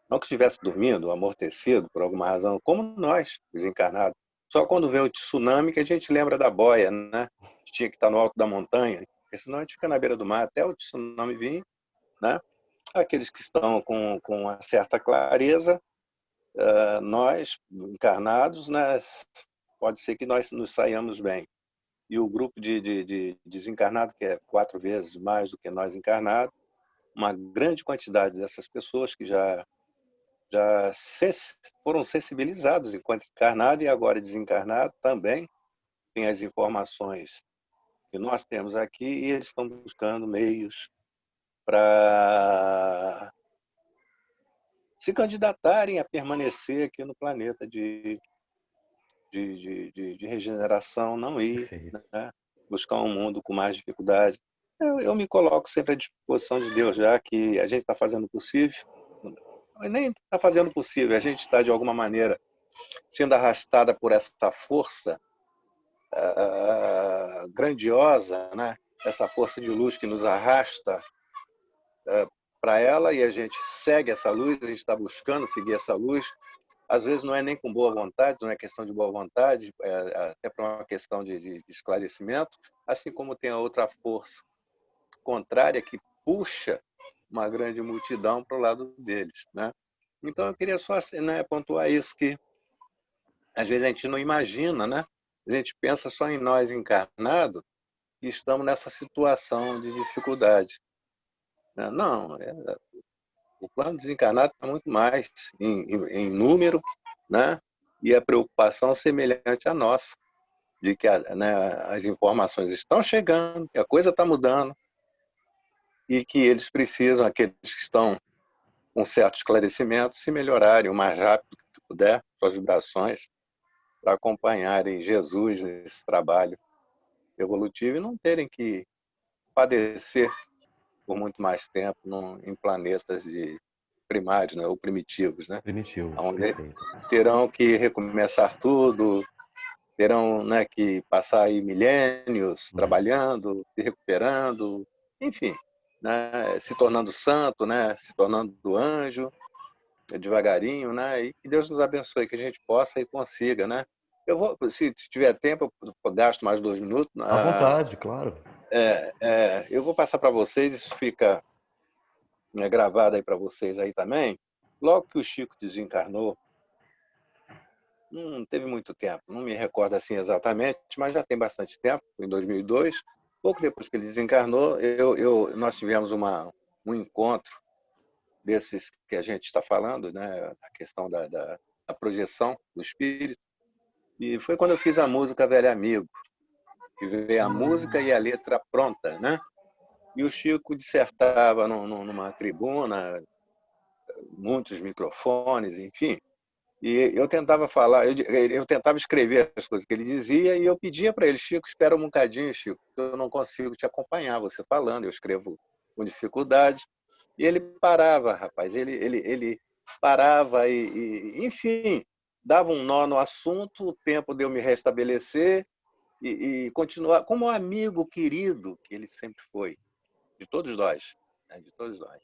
não que estivesse dormindo, amortecido por alguma razão, como nós, desencarnados. Só quando vem o tsunami que a gente lembra da boia, né? Que tinha que estar no alto da montanha, porque senão a gente fica na beira do mar até o tsunami vir, né? Aqueles que estão com uma certa clareza, nós, encarnados, né? Pode ser que nós nos saiamos bem. E o grupo de desencarnados, que é 4 vezes mais do que nós encarnados, uma grande quantidade dessas pessoas que já foram sensibilizados enquanto encarnado e agora desencarnado também tem as informações que nós temos aqui e eles estão buscando meios para se candidatarem a permanecer aqui no planeta de regeneração, não ir, Perfeito. né? Buscar um mundo com mais dificuldade. Eu me coloco sempre à disposição de Deus, já que a gente está fazendo o possível, nem está fazendo o possível, a gente está, de alguma maneira, sendo arrastada por essa força grandiosa, né? Essa força de luz que nos arrasta para ela, e a gente segue essa luz, a gente está buscando seguir essa luz. Às vezes não é nem com boa vontade, não é questão de boa vontade, é até para uma questão de esclarecimento, assim como tem a outra força contrária que puxa uma grande multidão para o lado deles, né? Então eu queria só, né, pontuar isso, que às vezes a gente não imagina, né? A gente pensa só em nós encarnados e estamos nessa situação de dificuldade. Não, o plano desencarnado está muito mais em número, né? E a preocupação semelhante à nossa, de que né, as informações estão chegando, que a coisa está mudando e que eles precisam, aqueles que estão com certo esclarecimento, se melhorarem o mais rápido que puder, suas vibrações, para acompanharem Jesus nesse trabalho evolutivo e não terem que padecer por muito mais tempo em planetas primários, né, ou primitivos, né, Primitivo, onde perfeito. terão que recomeçar tudo, terão, né, que passar aí milênios trabalhando, se recuperando, enfim, né, se tornando santo, né, se tornando anjo, devagarinho, né, e que Deus nos abençoe, que a gente possa e consiga, né. Eu vou, se tiver tempo, eu gasto mais 2 minutos. À vontade, claro. Eu vou passar para vocês, isso fica gravado aí para vocês aí também. Logo que o Chico desencarnou, não teve muito tempo, não me recordo assim exatamente, mas já tem bastante tempo, em 2002. Pouco depois que ele desencarnou, nós tivemos um encontro desses que a gente está falando, né? A questão da projeção do espírito. E foi quando eu fiz a música Velho Amigo, que veio a música e a letra pronta, né? E o Chico dissertava numa tribuna, muitos microfones, enfim. E eu tentava falar, eu tentava escrever as coisas que ele dizia e eu pedia para ele: Chico, espera um bocadinho, Chico, eu não consigo te acompanhar, você falando, eu escrevo com dificuldade. E ele parava, rapaz, ele parava enfim, dava um nó no assunto, o tempo de eu me restabelecer e continuar como um amigo querido que ele sempre foi, de todos nós, né? De todos nós,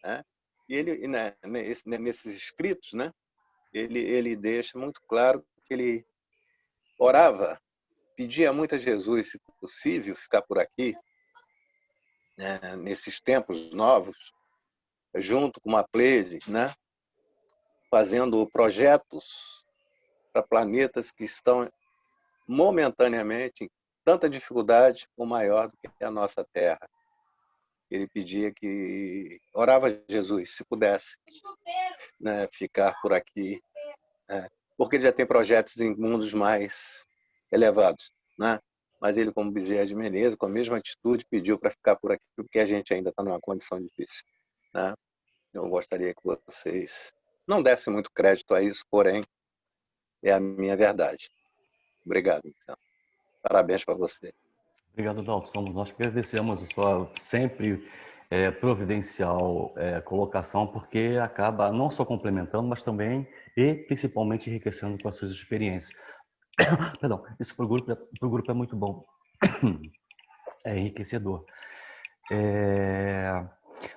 né? E ele, né, nesses escritos, né, ele deixa muito claro que ele orava, pedia muito a Jesus, se possível, ficar por aqui, né, nesses tempos novos, junto com uma Pleiade, né, fazendo projetos para planetas que estão momentaneamente em tanta dificuldade ou maior do que a nossa Terra. Ele pedia orava a Jesus, se pudesse, né, ficar por aqui, né, porque ele já tem projetos em mundos mais elevados, né? Mas ele, como Bezerra de Menezes, com a mesma atitude, pediu para ficar por aqui, porque a gente ainda está numa condição difícil, né? Eu gostaria que vocês não dessem muito crédito a isso, porém, é a minha verdade. Obrigado, então. Parabéns para você. Obrigado, Dalson. Nós agradecemos a sua sempre providencial colocação, porque acaba não só complementando, mas também e principalmente enriquecendo com as suas experiências. Perdão, isso para o grupo é muito bom. É enriquecedor.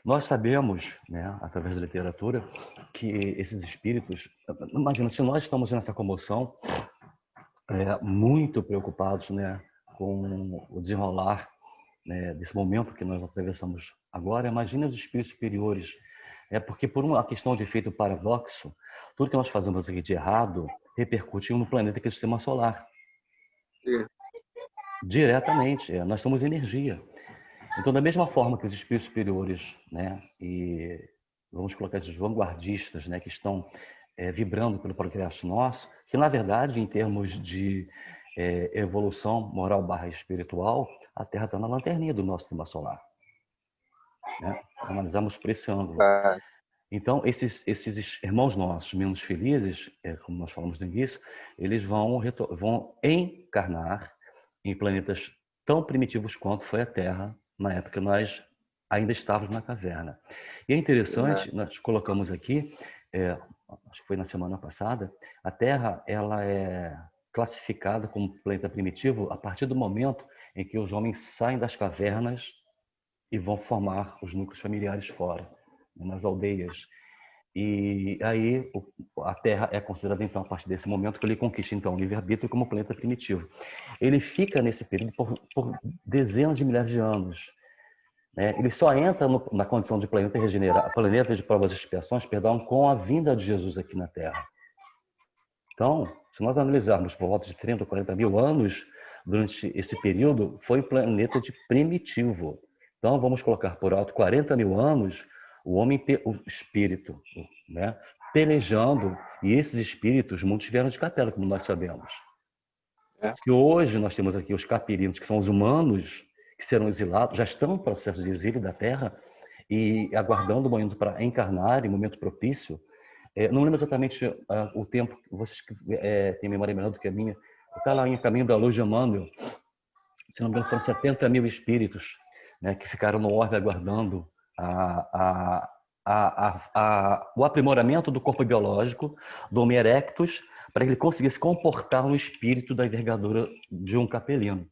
Nós sabemos, né, através da literatura, que esses espíritos, imagina, se nós estamos nessa comoção, muito preocupados, né, com o desenrolar, né, desse momento que nós atravessamos agora, imagina os espíritos superiores. Porque por uma questão de efeito paradoxo, tudo que nós fazemos aqui de errado repercute no planeta que é o sistema solar. Sim. Diretamente, nós somos energia. Então, da mesma forma que os espíritos superiores, né, e vamos colocar esses vanguardistas, né, que estão vibrando pelo progresso nosso, que na verdade, em termos de evolução moral / espiritual, a Terra está na lanterninha do nosso sistema solar. Né? Analisamos por esse ângulo. Então, esses irmãos nossos, menos felizes, como nós falamos no início, eles vão encarnar em planetas tão primitivos quanto foi a Terra, na época que nós ainda estávamos na caverna. E é interessante, nós colocamos aqui, acho que foi na semana passada, a Terra ela é classificada como planeta primitivo a partir do momento em que os homens saem das cavernas e vão formar os núcleos familiares fora, nas aldeias. E aí a Terra é considerada, então, a partir desse momento que ele conquista, então, o livre-arbítrio como planeta primitivo. Ele fica nesse período por dezenas de milhares de anos. Né? Ele só entra na condição de planeta regenerado, planeta de provas e expiações, com a vinda de Jesus aqui na Terra. Então, se nós analisarmos por volta de 30 ou 40 mil anos, durante esse período, foi um planeta de primitivo. Então, vamos colocar por alto 40 mil anos, o homem, o espírito, né, pelejando, e esses espíritos, muitos vieram de capela, como nós sabemos. Se hoje nós temos aqui os capirinos, que são os humanos, que serão exilados, já estão em processo de exílio da Terra, e aguardando o momento para encarnar, em momento propício. Não lembro exatamente o tempo, vocês que têm memória melhor do que a minha, está lá em Caminho da Luz de Emmanuel, se não me engano, foram 70 mil espíritos, né, que ficaram no orbe aguardando o aprimoramento do corpo biológico do Homo erectus, para que ele conseguisse comportar um espírito da envergadura de um capelino.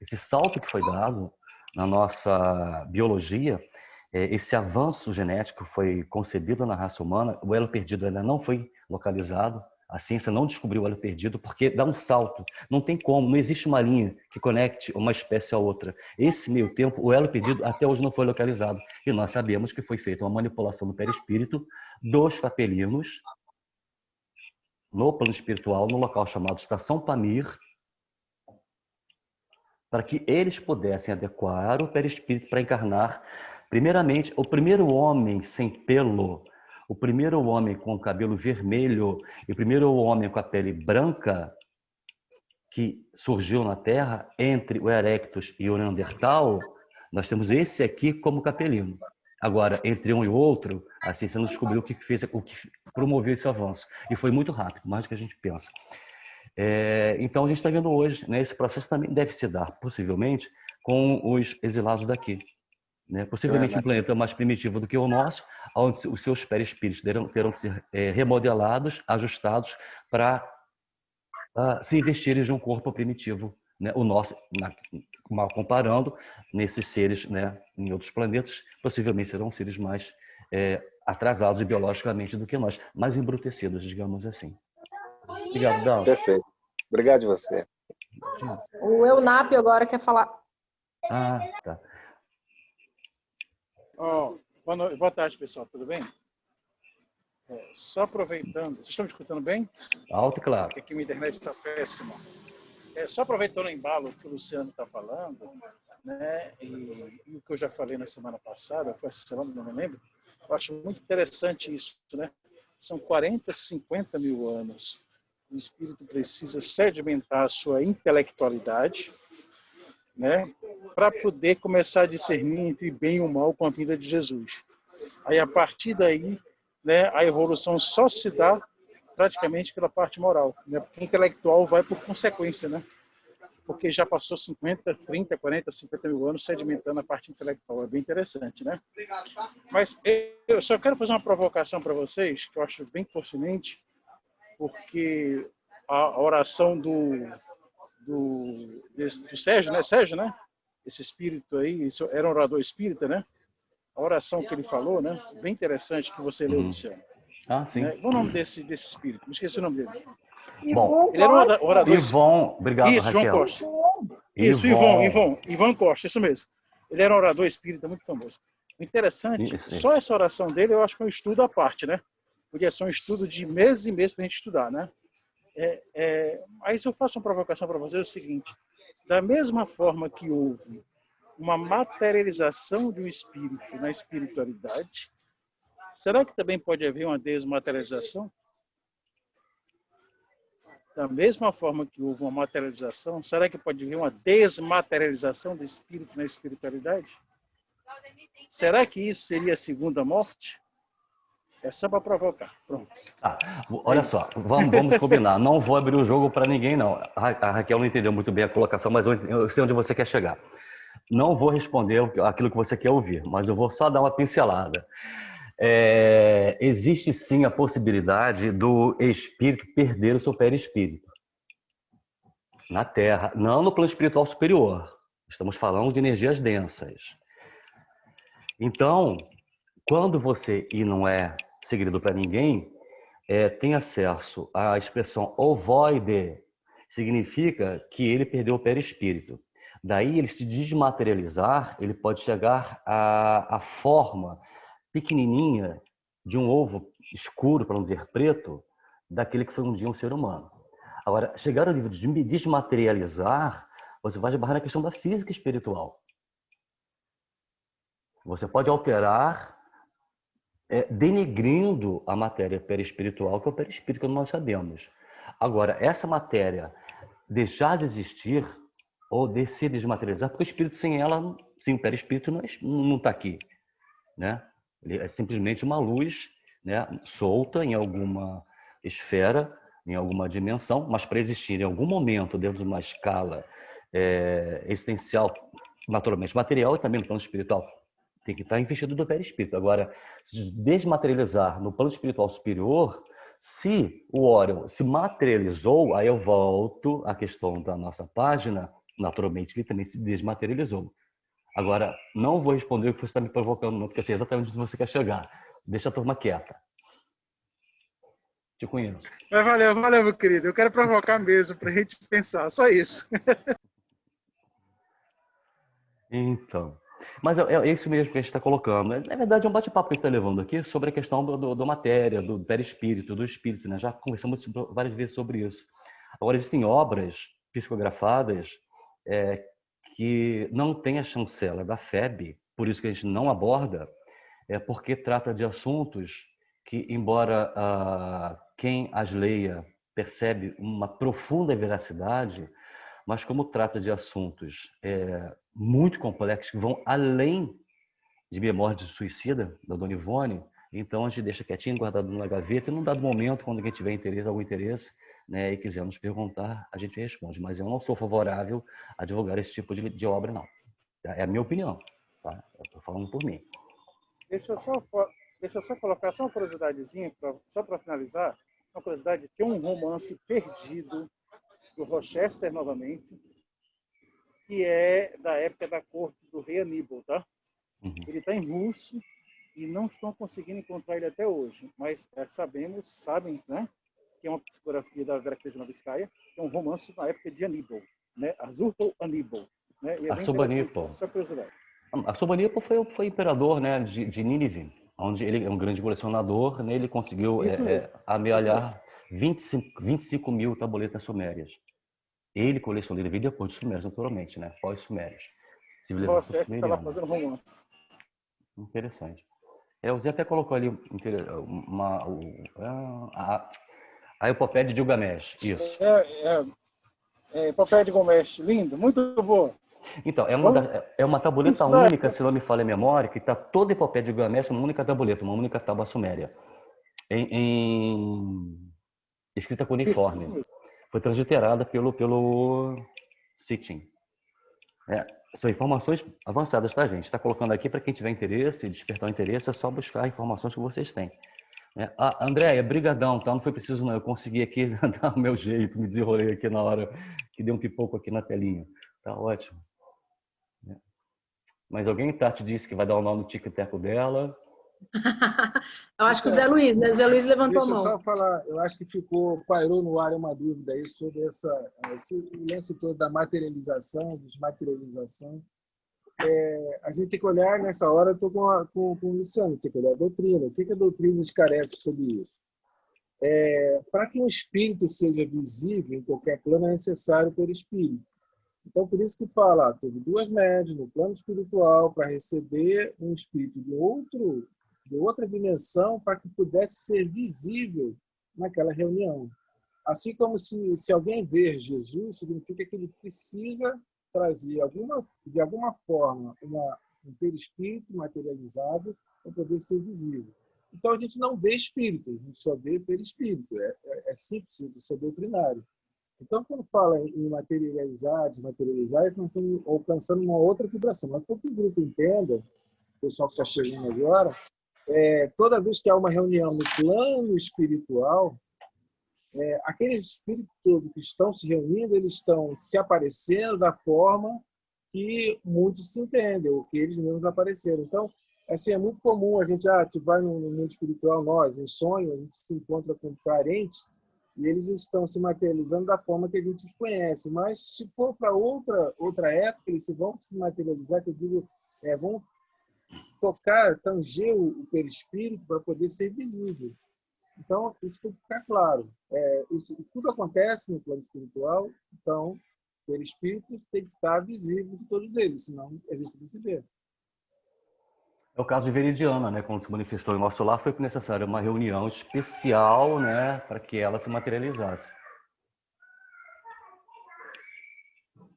Esse salto que foi dado na nossa biologia, esse avanço genético foi concebido na raça humana, o elo perdido ainda não foi localizado, a ciência não descobriu o elo perdido, porque dá um salto, não tem como, não existe uma linha que conecte uma espécie a outra. Esse meio tempo, o elo perdido até hoje não foi localizado, e nós sabemos que foi feita uma manipulação do perispírito dos capelinos, no plano espiritual, no local chamado Estação Pamir, para que eles pudessem adequar o perispírito para encarnar, primeiramente, o primeiro homem sem pelo, o primeiro homem com o cabelo vermelho e o primeiro homem com a pele branca que surgiu na Terra, entre o Erectus e o Neandertal, nós temos esse aqui como capelino. Agora, entre um e outro, a ciência não descobriu o que promoveu esse avanço. E foi muito rápido, mais do que a gente pensa. Então, a gente está vendo hoje, né, esse processo também deve se dar, possivelmente, com os exilados daqui. Né? Possivelmente um planeta mais primitivo do que o nosso, onde os seus perispíritos terão que ser remodelados, ajustados, para se investirem de um corpo primitivo. Né? O nosso, mal comparando, nesses seres, né, em outros planetas, possivelmente serão seres mais atrasados biologicamente do que nós, mais embrutecidos, digamos assim. Obrigado, Dal. Perfeito. Obrigado de você. O Eunápio agora quer falar. Ah, tá. Boa tarde, pessoal. Tudo bem? Só aproveitando... Vocês estão me escutando bem? Alto e claro. Porque aqui minha internet está péssima. Só aproveitando o embalo que o Luciano está falando, né, e o que eu já falei na semana passada, foi essa semana, não me lembro, eu acho muito interessante isso, né? São 40, 50 mil anos. O espírito precisa sedimentar a sua intelectualidade, né, para poder começar a discernir entre bem e o mal com a vinda de Jesus. Aí, a partir daí, né, a evolução só se dá praticamente pela parte moral, né? Porque o intelectual vai por consequência, né? Porque já passou 50, 30, 40, 50 mil anos sedimentando a parte intelectual. É bem interessante, né? Mas eu só quero fazer uma provocação para vocês, que eu acho bem pertinente, porque a oração do Sérgio, né? Sérgio, né? Esse espírito aí, era um orador espírita, né? A oração que ele falou, né? Bem interessante que você leu, Luciano. Ah, sim. Né? Qual o nome desse espírito? Me esqueci o nome dele. Bom, ele era um orador. Ivon, obrigado, isso, Raquel. João Costa. Isso, Ivon Costa, isso mesmo. Ele era um orador espírita muito famoso. O interessante, só essa oração dele, eu acho que é um estudo à parte, né? Podia ser um estudo de meses e meses para a gente estudar, né? Aí se eu faço uma provocação para você, é o seguinte: da mesma forma que houve uma materialização de um espírito na espiritualidade, será que também pode haver uma desmaterialização? Da mesma forma que houve uma materialização, será que pode haver uma desmaterialização do espírito na espiritualidade? Será que isso seria a segunda morte? É só para provocar. Pronto. Tá, olha só, vamos combinar. Não vou abrir o jogo para ninguém, não. A Raquel não entendeu muito bem a colocação, mas eu sei onde você quer chegar. Não vou responder aquilo que você quer ouvir, mas eu vou só dar uma pincelada. Existe sim a possibilidade do espírito perder o seu perispírito na Terra, não no plano espiritual superior. Estamos falando de energias densas. Então, quando você, e não é segredo para ninguém, tem acesso à expressão ovoide, significa que ele perdeu o perispírito. Daí, ele se desmaterializar, ele pode chegar à forma pequenininha de um ovo escuro, para não dizer preto, daquele que foi um dia um ser humano. Agora, chegar ao nível de desmaterializar, você vai esbarrar na questão da física espiritual. Você pode alterar, denegrindo a matéria perispiritual, que é o perispírito que nós sabemos. Agora, essa matéria deixar de existir ou de se desmaterializar, porque o espírito sem ela, sem o perispírito, não está aqui, né? Ele é simplesmente uma luz, né, solta em alguma esfera, em alguma dimensão, mas para existir em algum momento dentro de uma escala existencial, naturalmente material e também no plano espiritual, tem que estar investido do perispírito. Agora, se desmaterializar no plano espiritual superior, se o órgão se materializou, aí eu volto à questão da nossa página, naturalmente ele também se desmaterializou. Agora, não vou responder o que você está me provocando, não, porque eu sei exatamente onde você quer chegar. Deixa a turma quieta. Te conheço. Mas valeu, meu querido. Eu quero provocar mesmo, para a gente pensar, só isso. Então, mas é isso mesmo que a gente está colocando. Na verdade, é um bate-papo que a gente está levando aqui sobre a questão da matéria, do perispírito, do espírito, né? Já conversamos várias vezes sobre isso. Agora, existem obras psicografadas que não têm a chancela da FEB, por isso que a gente não aborda, porque trata de assuntos que, embora quem as leia percebe uma profunda veracidade, mas como trata de assuntos muito complexos, que vão além de Memória de Suicida, da Dona Ivone, então a gente deixa quietinho, guardado numa gaveta, e num dado momento, quando alguém tiver interesse, algum interesse, né, e quiser nos perguntar, a gente responde. Mas eu não sou favorável a divulgar esse tipo de obra, não. É a minha opinião, tá? Eu estou falando por mim. Deixa eu só colocar só uma curiosidadezinha, só para finalizar, uma curiosidade, tem um romance perdido do Rochester, novamente, que é da época da corte do rei Aníbal, tá? Uhum. Ele está em russo e não estão conseguindo encontrar ele até hoje, mas sabem, né, que é uma psicografia da Vera Krishnaviskaya, que é um romance da época de Aníbal, né? Azurto Aníbal, né? E é bem interessante, só curiosidade. Assurbanipal foi imperador, né, de Nínive, onde ele é um grande colecionador, né, ele conseguiu amealhar 25 mil tabuletas sumérias. Ele colecionou, ele veio depois dos sumérios, naturalmente, né, pós-sumérios. Civilização sumeriana. Está lá fazendo romance. Interessante. O Zé até colocou ali a Epopeia de Gilgamesh, isso. Epopeia de Gilgamesh, lindo, muito boa. Então, é uma tabuleta única, se não me falha a memória, que está toda a Epopeia de Gilgamesh numa única tabuleta, uma única tábua suméria, escrita cuneiforme. Isso. Foi transliterada pelo Sitchin. São informações avançadas, tá, gente? Está colocando aqui para quem tiver interesse, despertar o interesse, é só buscar informações que vocês têm. Andréia, brigadão, tá? Não foi preciso não, eu consegui aqui dar o meu jeito, me desenrolei aqui na hora que deu um pipoco aqui na telinha. Tá ótimo. Mas alguém, Tati, disse que vai dar o nó no tico-teco dela. Eu acho que o Zé Luiz, né? O Zé Luiz levantou a mão. Deixa eu só falar, eu acho que pairou no ar uma dúvida aí sobre esse lance todo da materialização, desmaterialização. A gente tem que olhar, nessa hora, eu estou com o Luciano, tem que olhar a doutrina. O que a doutrina esclarece sobre isso? Para que um espírito seja visível em qualquer plano, é necessário o perispírito. Então, por isso que fala, teve duas médias no plano espiritual para receber um espírito de outra dimensão para que pudesse ser visível naquela reunião. assim como se alguém ver Jesus, significa que ele precisa trazer de alguma forma um perispírito materializado para poder ser visível. Então, a gente não vê espírito, a gente só vê perispírito. É simples, isso é doutrinário. Então, quando fala em materializar, desmaterializar, nós estamos alcançando uma outra vibração. Mas para que o grupo entenda, o pessoal que está chegando agora, toda vez que há uma reunião no plano espiritual, aqueles espíritos todos que estão se reunindo, eles estão se aparecendo da forma que muitos se entendem, ou que eles mesmos apareceram. Então, assim, é muito comum a gente vai no mundo espiritual, nós, em sonho, a gente se encontra com parentes e eles estão se materializando da forma que a gente os conhece. Mas, se for para outra época, eles vão se materializar, que eu digo, vão tocar, tanger o perispírito para poder ser visível. Então, isso tem que ficar claro. Isso tudo acontece no plano espiritual, então, o perispírito tem que estar visível de todos eles, senão a gente não se vê. É o caso de Veridiana, né? Quando se manifestou em nosso lar, foi necessária uma reunião especial, né, para que ela se materializasse.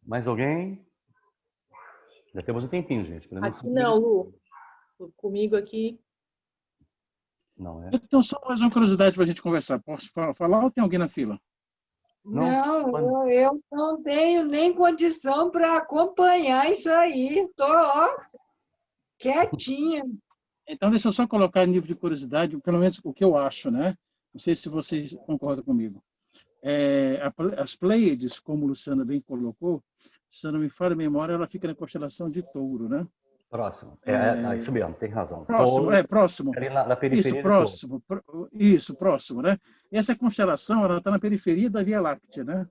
Mais alguém? Já temos um tempinho, gente. Aqui não, Lu. Comigo aqui. Não é? Então, só mais uma curiosidade para a gente conversar. Posso falar ou tem alguém na fila? Não, eu não tenho nem condição para acompanhar isso aí. Estou quietinha. Então, deixa eu só colocar em nível de curiosidade, pelo menos o que eu acho, né? Não sei se vocês concordam comigo. As Pleiades, como o Luciano bem colocou, se não me falha a memória, ela fica na constelação de Touro, né? Próximo. Isso mesmo, tem razão. Próximo, próximo. Ali na periferia. Isso, próximo. Isso, próximo, né? E essa constelação, ela está na periferia da Via Láctea, né?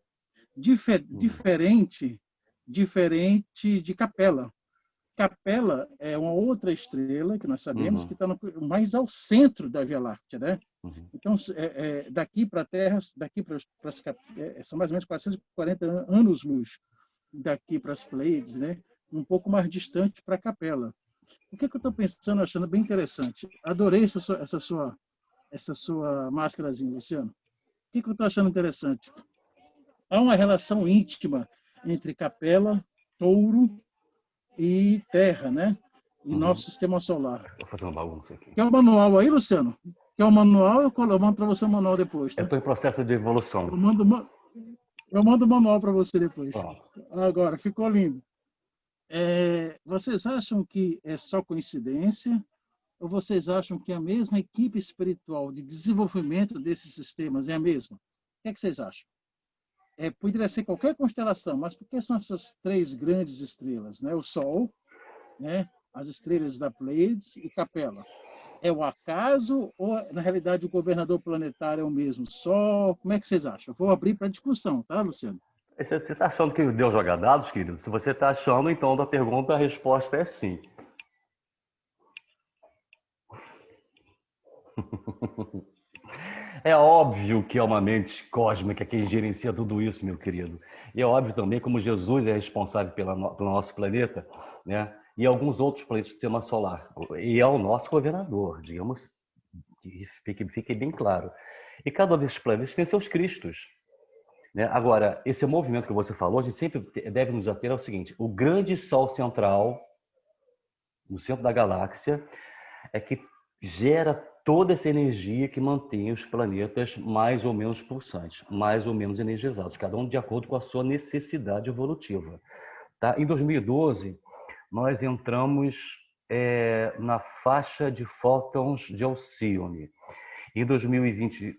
Diferente de Capela. Capela é uma outra estrela que nós sabemos que está mais ao centro da Via Láctea, né? Então, daqui para a Terra, são mais ou menos 440 anos-luz daqui para as Pleiades, né? Um pouco mais distante para a Capela. O que eu estou pensando, achando bem interessante? Adorei essa sua máscarazinha, Luciano. O que eu estou achando interessante? Há uma relação íntima entre Capela, Touro e Terra, né? E nosso sistema solar. Vou fazer uma bagunça aqui. Quer o manual aí, Luciano? Quer o manual? Eu mando para você o manual depois. Tá? Eu estou em processo de evolução. Eu mando o manual para você depois. Pronto. Agora, ficou lindo. Vocês acham que é só coincidência? Ou vocês acham que a mesma equipe espiritual de desenvolvimento desses sistemas é a mesma? O que vocês acham? Poderia ser qualquer constelação, mas por que são essas três grandes estrelas? Né? O Sol, né? As estrelas da Pleiades e Capela. É o acaso ou, na realidade, o governador planetário é o mesmo Sol? Como é que vocês acham? Eu vou abrir para discussão, tá, Luciano? Você está achando que Deus joga dados, querido? Se você está achando, então, da pergunta, a resposta é sim. É óbvio que é uma mente cósmica que gerencia tudo isso, meu querido. E é óbvio também como Jesus é responsável pelo nosso planeta, né? E alguns outros planetas do sistema solar. E é o nosso governador, digamos, que fique bem claro. E cada um desses planetas tem seus cristos. Né? Agora, esse movimento que você falou, a gente sempre deve nos ater ao seguinte: o grande Sol central, no centro da galáxia, é que gera toda essa energia que mantém os planetas mais ou menos pulsantes, mais ou menos energizados, cada um de acordo com a sua necessidade evolutiva. Tá? Em 2012, nós entramos na faixa de fótons de Alcíone. Em 2020,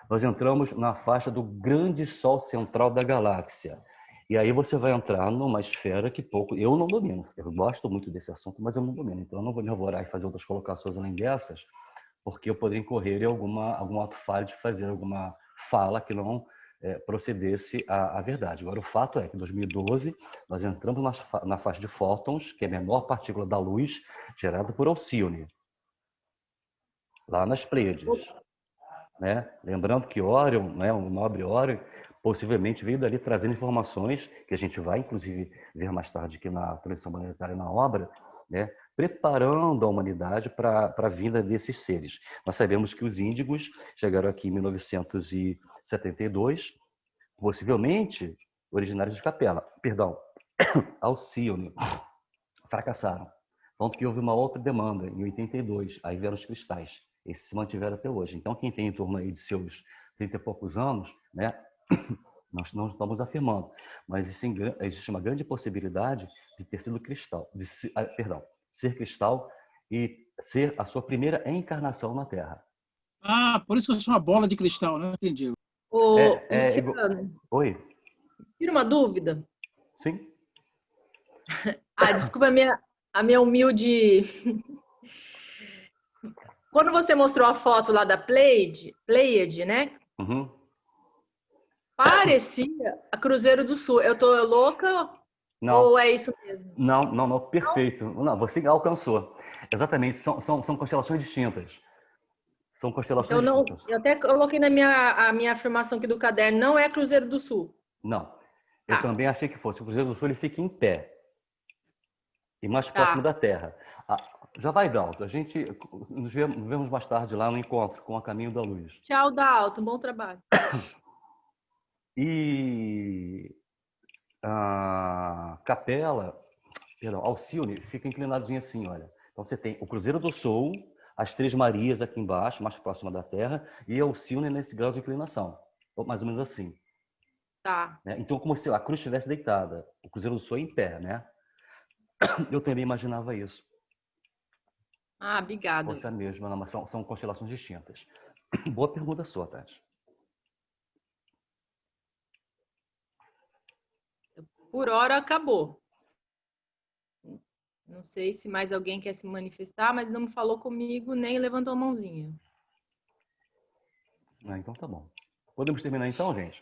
nós entramos na faixa do grande Sol central da galáxia. E aí você vai entrar numa esfera que eu não domino. Eu gosto muito desse assunto, mas eu não domino. Então eu não vou me arvorar e fazer outras colocações além dessas, porque eu poderia incorrer em algum ato falho de fazer alguma fala que não procedesse à verdade. Agora, o fato é que em 2012 nós entramos na faixa de fótons, que é a menor partícula da luz gerada por Alcíone, lá nas Pleiades. Né? Lembrando que Órion, né, o nobre Órion, possivelmente veio dali trazendo informações que a gente vai, inclusive, ver mais tarde aqui na transição planetária na obra, né, preparando a humanidade para a vinda desses seres. Nós sabemos que os índigos chegaram aqui em 1972, possivelmente originários de Capela, perdão, Alcione, fracassaram. Tanto que houve uma outra demanda em 82, aí vieram os cristais. Esses se mantiveram até hoje. Então, quem tem em torno aí de seus 30 e poucos anos, né, nós não estamos afirmando, mas existe uma grande possibilidade de ter sido cristal, ser cristal e ser a sua primeira encarnação na Terra. Ah, por isso que eu sou uma bola de cristal, não entendi. Luciano, Oi? tira uma dúvida. Sim? Desculpa a minha humilde... Quando você mostrou a foto lá da Pleiade, né? Uhum. Parecia a Cruzeiro do Sul. Eu tô louca? Não. Ou é isso mesmo? Não, perfeito. Não, você alcançou. Exatamente, são constelações distintas. São constelações distintas. Eu até coloquei na minha afirmação aqui do caderno, não é Cruzeiro do Sul. Não, eu também achei que fosse. O Cruzeiro do Sul ele fica em pé e mais próximo da Terra. Já vai, Dalton. A gente nos vemos mais tarde lá no encontro com a Caminho da Luz. Tchau, Dalton. Bom trabalho. E a Capela, Alcione, fica inclinadinha assim, olha. Então você tem o Cruzeiro do Sul, as Três Marias aqui embaixo, mais próxima da Terra, e Alcione nesse grau de inclinação. Mais ou menos assim. Tá. Né? Então, como se a cruz estivesse deitada, o Cruzeiro do Sul em pé, né? Eu também imaginava isso. Obrigada. Você mesma, não, mas são constelações distintas. Boa pergunta sua, Tati. Por hora, acabou. Não sei se mais alguém quer se manifestar, mas não me falou comigo, nem levantou a mãozinha. Então tá bom. Podemos terminar então, gente?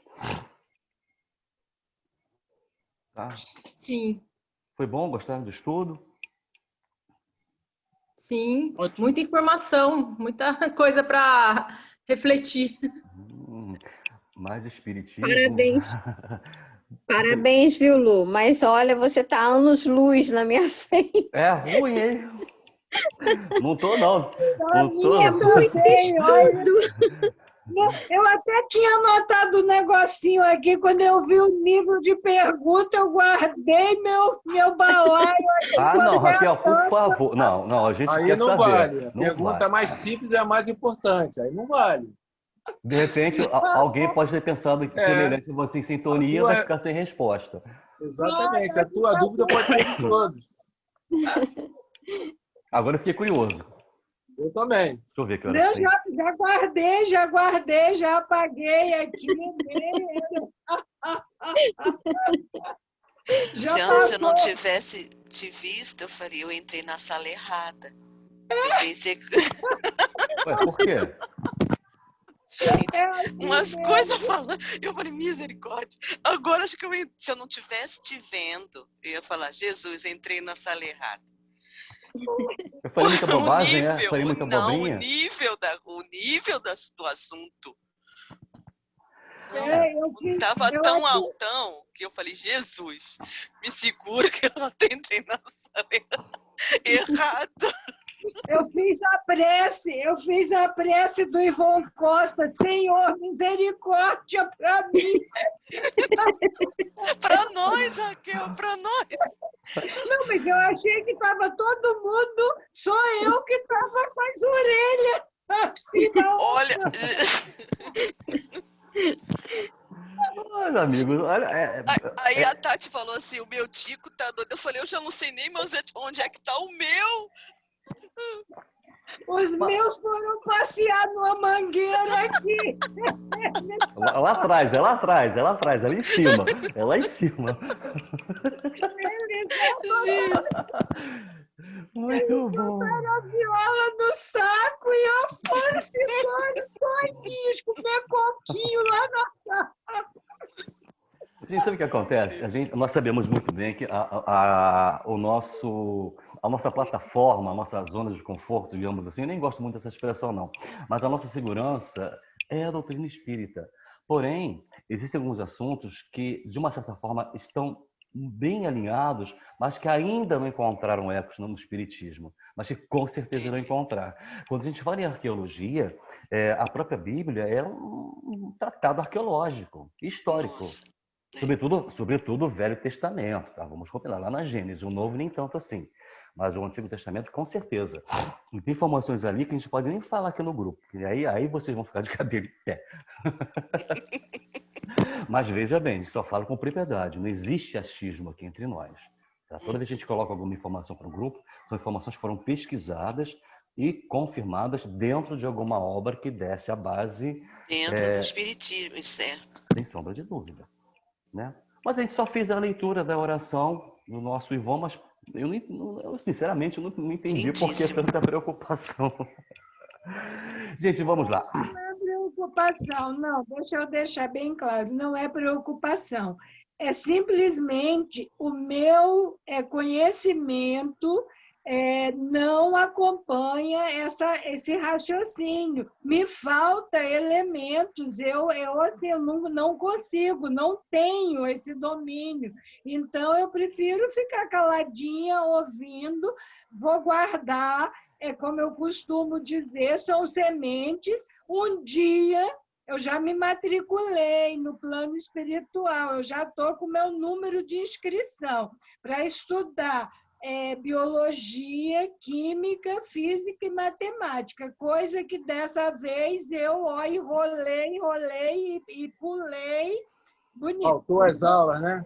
Tá? Sim. Foi bom? Gostaram do estudo? Sim. Ótimo. Muita informação, muita coisa para refletir. Mais espiritismo. Parabéns. Parabéns, viu, Lu? Mas olha, você tá anos-luz na minha frente. É ruim, hein? Não tô, não. Não tô, É muito estudo. Eu até tinha anotado um negocinho aqui, quando eu vi o nível de pergunta, eu guardei meu balaio. Não, Raquel, por favor. Não, a gente Aí quer não saber. vale. A Não pergunta vale. mais simples é a mais importante. Aí não vale. De repente, alguém pode ter pensado que semelhante a você em sintonia vai ficar sem resposta. Exatamente. A tua dúvida pode ser de todos. Agora eu fiquei curioso. Eu também. Deixa eu ver que Eu horas tem. já guardei, já apaguei aqui. Luciano, se eu não tivesse te visto, eu entrei na sala errada. Eu pensei que... Ué, por quê? Gente, umas coisas falando. Eu falei, misericórdia. Agora acho que se eu não tivesse te vendo, eu ia falar, Jesus, entrei na sala errada. Eu falei muita bobagem, nível, Falei muita abobrinha? O nível do assunto. Estava tão altão que eu falei, Jesus, me segura que eu entrei na sala errada. Eu fiz a prece do Ivon Costa, Senhor, misericórdia para mim. Para nós, Raquel, para nós. Não, mas eu achei que estava todo mundo, só eu que estava com as orelhas assim. Olha... Olha, amigos, olha... Aí a Tati falou assim, o meu tico tá doido. Eu falei, eu já não sei nem mais onde é que tá o meu. Os meus foram passear numa mangueira aqui. Lá atrás, ali em cima. É lá em cima. Muito bom. Botaram a viola no saco e eu fora segurando todinhos com meu coquinho lá na sala. Gente, sabe o que acontece? Nós sabemos muito bem que a nossa plataforma, a nossa zona de conforto, digamos assim, eu nem gosto muito dessa expressão, não, mas a nossa segurança é a doutrina espírita. Porém, existem alguns assuntos que, de uma certa forma, estão bem alinhados, mas que ainda não encontraram ecos no espiritismo, mas que com certeza irão encontrar. Quando a gente fala em arqueologia, a própria Bíblia é um tratado arqueológico, histórico. Nossa. Sobretudo o Velho Testamento, tá? Vamos compilar lá na Gênesis, o Novo nem tanto assim. Mas o Antigo Testamento, com certeza. E tem informações ali que a gente pode nem falar aqui no grupo, que aí vocês vão ficar de cabelo em pé. Mas veja bem, a gente só fala com propriedade, não existe achismo aqui entre nós. Tá? Toda vez que a gente coloca alguma informação para o grupo, são informações que foram pesquisadas e confirmadas dentro de alguma obra que desse a base... Dentro do espiritismo, certo. Sem sombra de dúvida. Né? Mas a gente só fez a leitura da oração no nosso Ivon, mas eu sinceramente não entendi por que tanta preocupação. Gente, vamos lá. Não é preocupação, não. Deixa eu deixar bem claro, não é preocupação. É simplesmente o meu conhecimento não acompanha esse raciocínio. Me falta elementos, eu não consigo, não tenho esse domínio. Então, eu prefiro ficar caladinha, ouvindo, vou guardar, como eu costumo dizer, são sementes. Um dia, eu já me matriculei no plano espiritual, eu já estou com o meu número de inscrição para estudar biologia, química, física e matemática, coisa que dessa vez eu enrolei e pulei bonito. Faltou as aulas, né?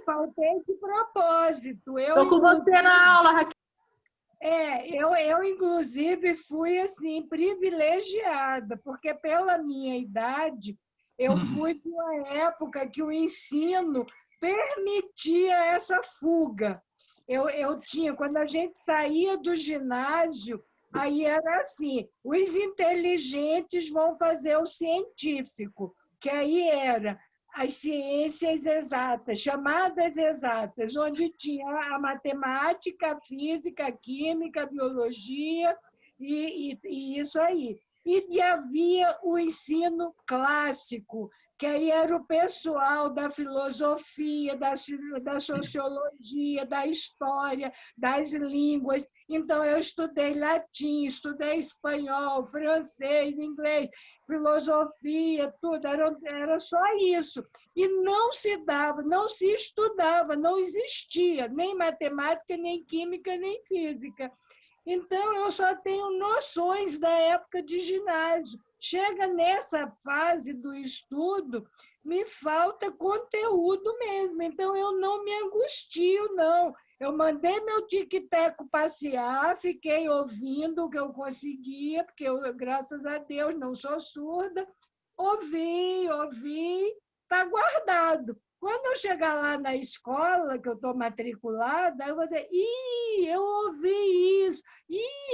Faltei de propósito. Estou com você na aula, Raquel. Eu inclusive fui assim privilegiada, porque pela minha idade eu fui para uma época que o ensino permitia essa fuga. Eu tinha, quando a gente saía do ginásio, aí era assim, os inteligentes vão fazer o científico, que aí era as ciências exatas, chamadas exatas, onde tinha a matemática, a física, a química, a biologia e isso aí. E havia o ensino clássico, que aí era o pessoal da filosofia, da sociologia, da história, das línguas. Então, eu estudei latim, estudei espanhol, francês, inglês, filosofia, tudo, era só isso. E não se dava, não se estudava, não existia nem matemática, nem química, nem física. Então, eu só tenho noções da época de ginásio. Chega nessa fase do estudo, me falta conteúdo mesmo. Então, eu não me angustio, não. Eu mandei meu tic-teco passear, fiquei ouvindo o que eu conseguia, porque eu, graças a Deus, não sou surda. Ouvi, está guardado. Quando eu chegar lá na escola, que eu estou matriculada, eu vou dizer, eu ouvi isso.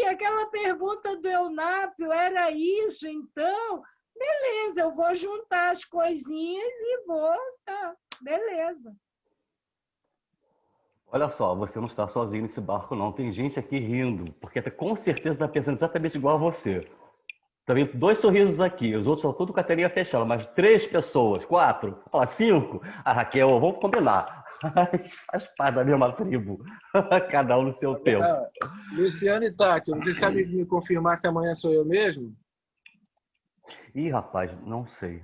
Aquela pergunta do Eunápio era isso, então, beleza, eu vou juntar as coisinhas e vou, beleza. Olha só, você não está sozinho nesse barco, não. Tem gente aqui rindo, porque com certeza está pensando exatamente igual a você. Tá vendo 2 sorrisos aqui, os outros estão tudo com a telinha fechada, mas 3 pessoas, 4, 5. A Raquel, vamos combinar. Faz parte da mesma tribo. Cada um no seu tempo. Luciano e Tati, vocês sabem me confirmar se amanhã sou eu mesmo? Ih, rapaz, não sei.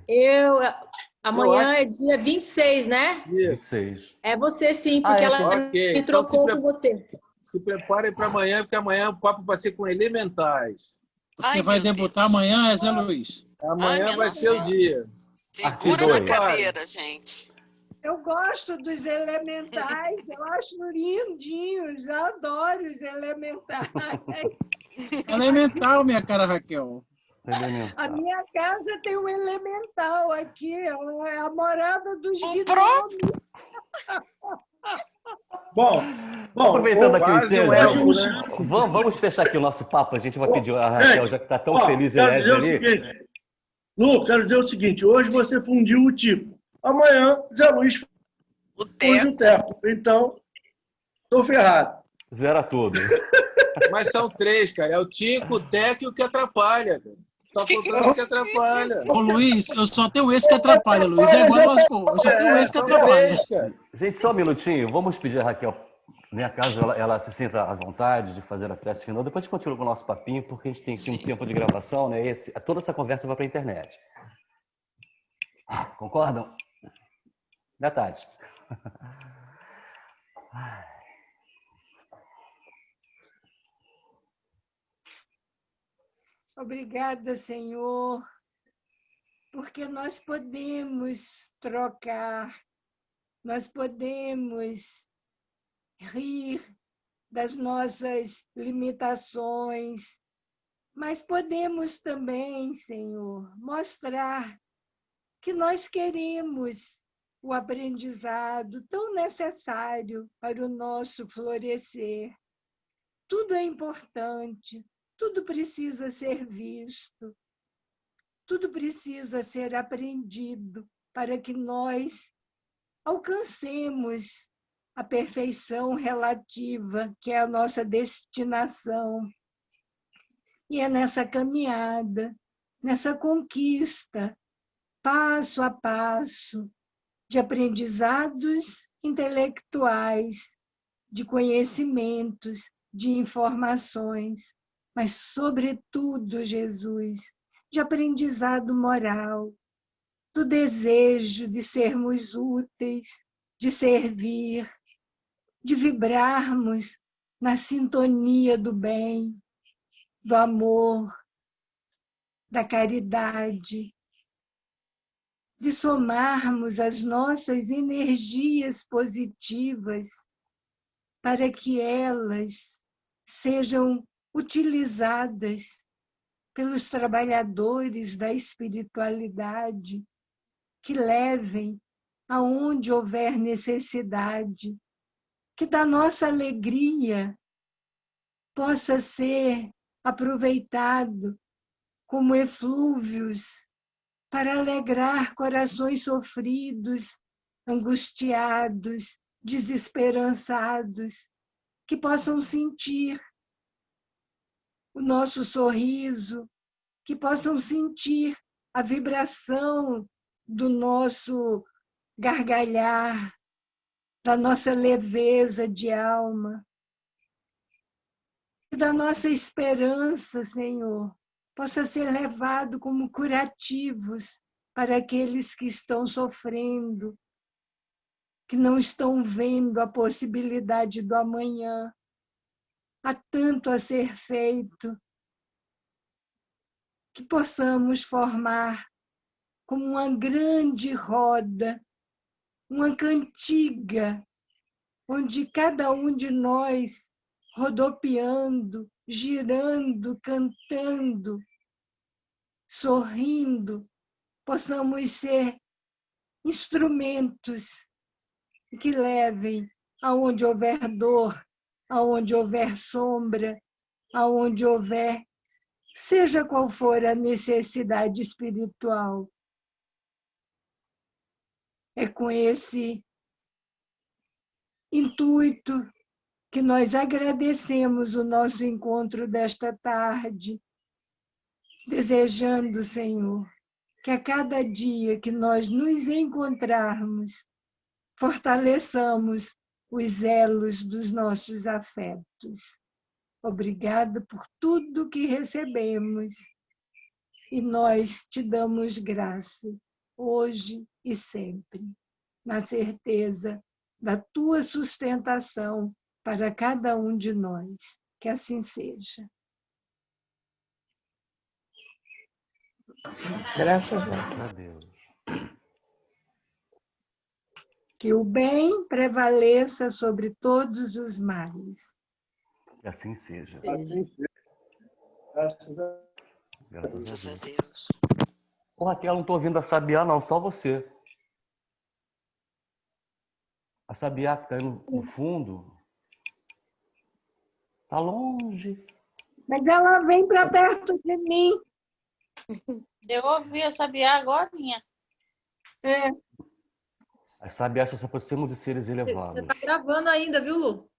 Amanhã é dia 26, né? 26. É você sim, porque ela me trocou com você. Se preparem para amanhã, porque amanhã o papo vai ser com elementais. Você vai debutar amanhã, Zé Luiz? Amanhã vai ser o dia. Segura na cadeira, gente. Eu gosto dos elementais, eu acho lindinhos, eu adoro os elementais. Elemental, minha cara Raquel. A minha casa tem um elemental aqui, é a morada dos gnomos. Bom, aproveitando aqui o ensejo, vamos fechar aqui o nosso papo. A gente vai pedir a Raquel, já que está tão feliz e leve ali. Lu, quero dizer o seguinte: hoje você fundiu o tipo. Amanhã, Zé Luiz funde o teco. Então, estou ferrado. Zera tudo. Mas são 3, cara. É o tico, o teco e o que atrapalha, cara. Só faltando o que atrapalha. Ô, Luiz, eu só tenho esse que atrapalha, Luiz. E agora lascou. Eu só tenho esse que atrapalha. Valesca. Gente, só um minutinho. Vamos pedir a Raquel, minha caso ela se sinta à vontade de fazer a prece final. Depois a gente continua com o nosso papinho, porque a gente tem aqui um tempo de gravação, né? Toda essa conversa vai para a internet. Concordam? Né, Tati? Obrigada, Senhor, porque nós podemos trocar, nós podemos rir das nossas limitações, mas podemos também, Senhor, mostrar que nós queremos o aprendizado tão necessário para o nosso florescer. Tudo é importante, tudo precisa ser visto, tudo precisa ser aprendido para que nós alcancemos a perfeição relativa, que é a nossa destinação. E é nessa caminhada, nessa conquista, passo a passo, de aprendizados intelectuais, de conhecimentos, de informações, mas, sobretudo, Jesus, de aprendizado moral, do desejo de sermos úteis, de servir, de vibrarmos na sintonia do bem, do amor, da caridade, de somarmos as nossas energias positivas para que elas sejam utilizadas pelos trabalhadores da espiritualidade, que levem aonde houver necessidade, que da nossa alegria possa ser aproveitado como eflúvios para alegrar corações sofridos, angustiados, desesperançados, que possam sentir o nosso sorriso, que possam sentir a vibração do nosso gargalhar, da nossa leveza de alma, e da nossa esperança, Senhor, possa ser levado como curativos para aqueles que estão sofrendo, que não estão vendo a possibilidade do amanhã. Há tanto a ser feito, que possamos formar como uma grande roda, uma cantiga, onde cada um de nós, rodopiando, girando, cantando, sorrindo, possamos ser instrumentos que levem aonde houver dor, aonde houver sombra, aonde houver, seja qual for a necessidade espiritual. É com esse intuito que nós agradecemos o nosso encontro desta tarde, desejando, Senhor, que a cada dia que nós nos encontrarmos, fortaleçamos os elos dos nossos afetos. Obrigada por tudo que recebemos e nós te damos graças, hoje e sempre, na certeza da tua sustentação para cada um de nós. Que assim seja. Graças a Deus. Que o bem prevaleça sobre todos os males. Que assim seja. Graças a Deus. Ô, Raquel, não estou ouvindo a Sabiá, não, só você. A Sabiá fica aí no fundo. Está longe. Mas ela vem para perto de mim. Eu ouvi a Sabiá agora. É. A Sabiá só aproxima de seres elevados. Você está gravando ainda, viu, Lu?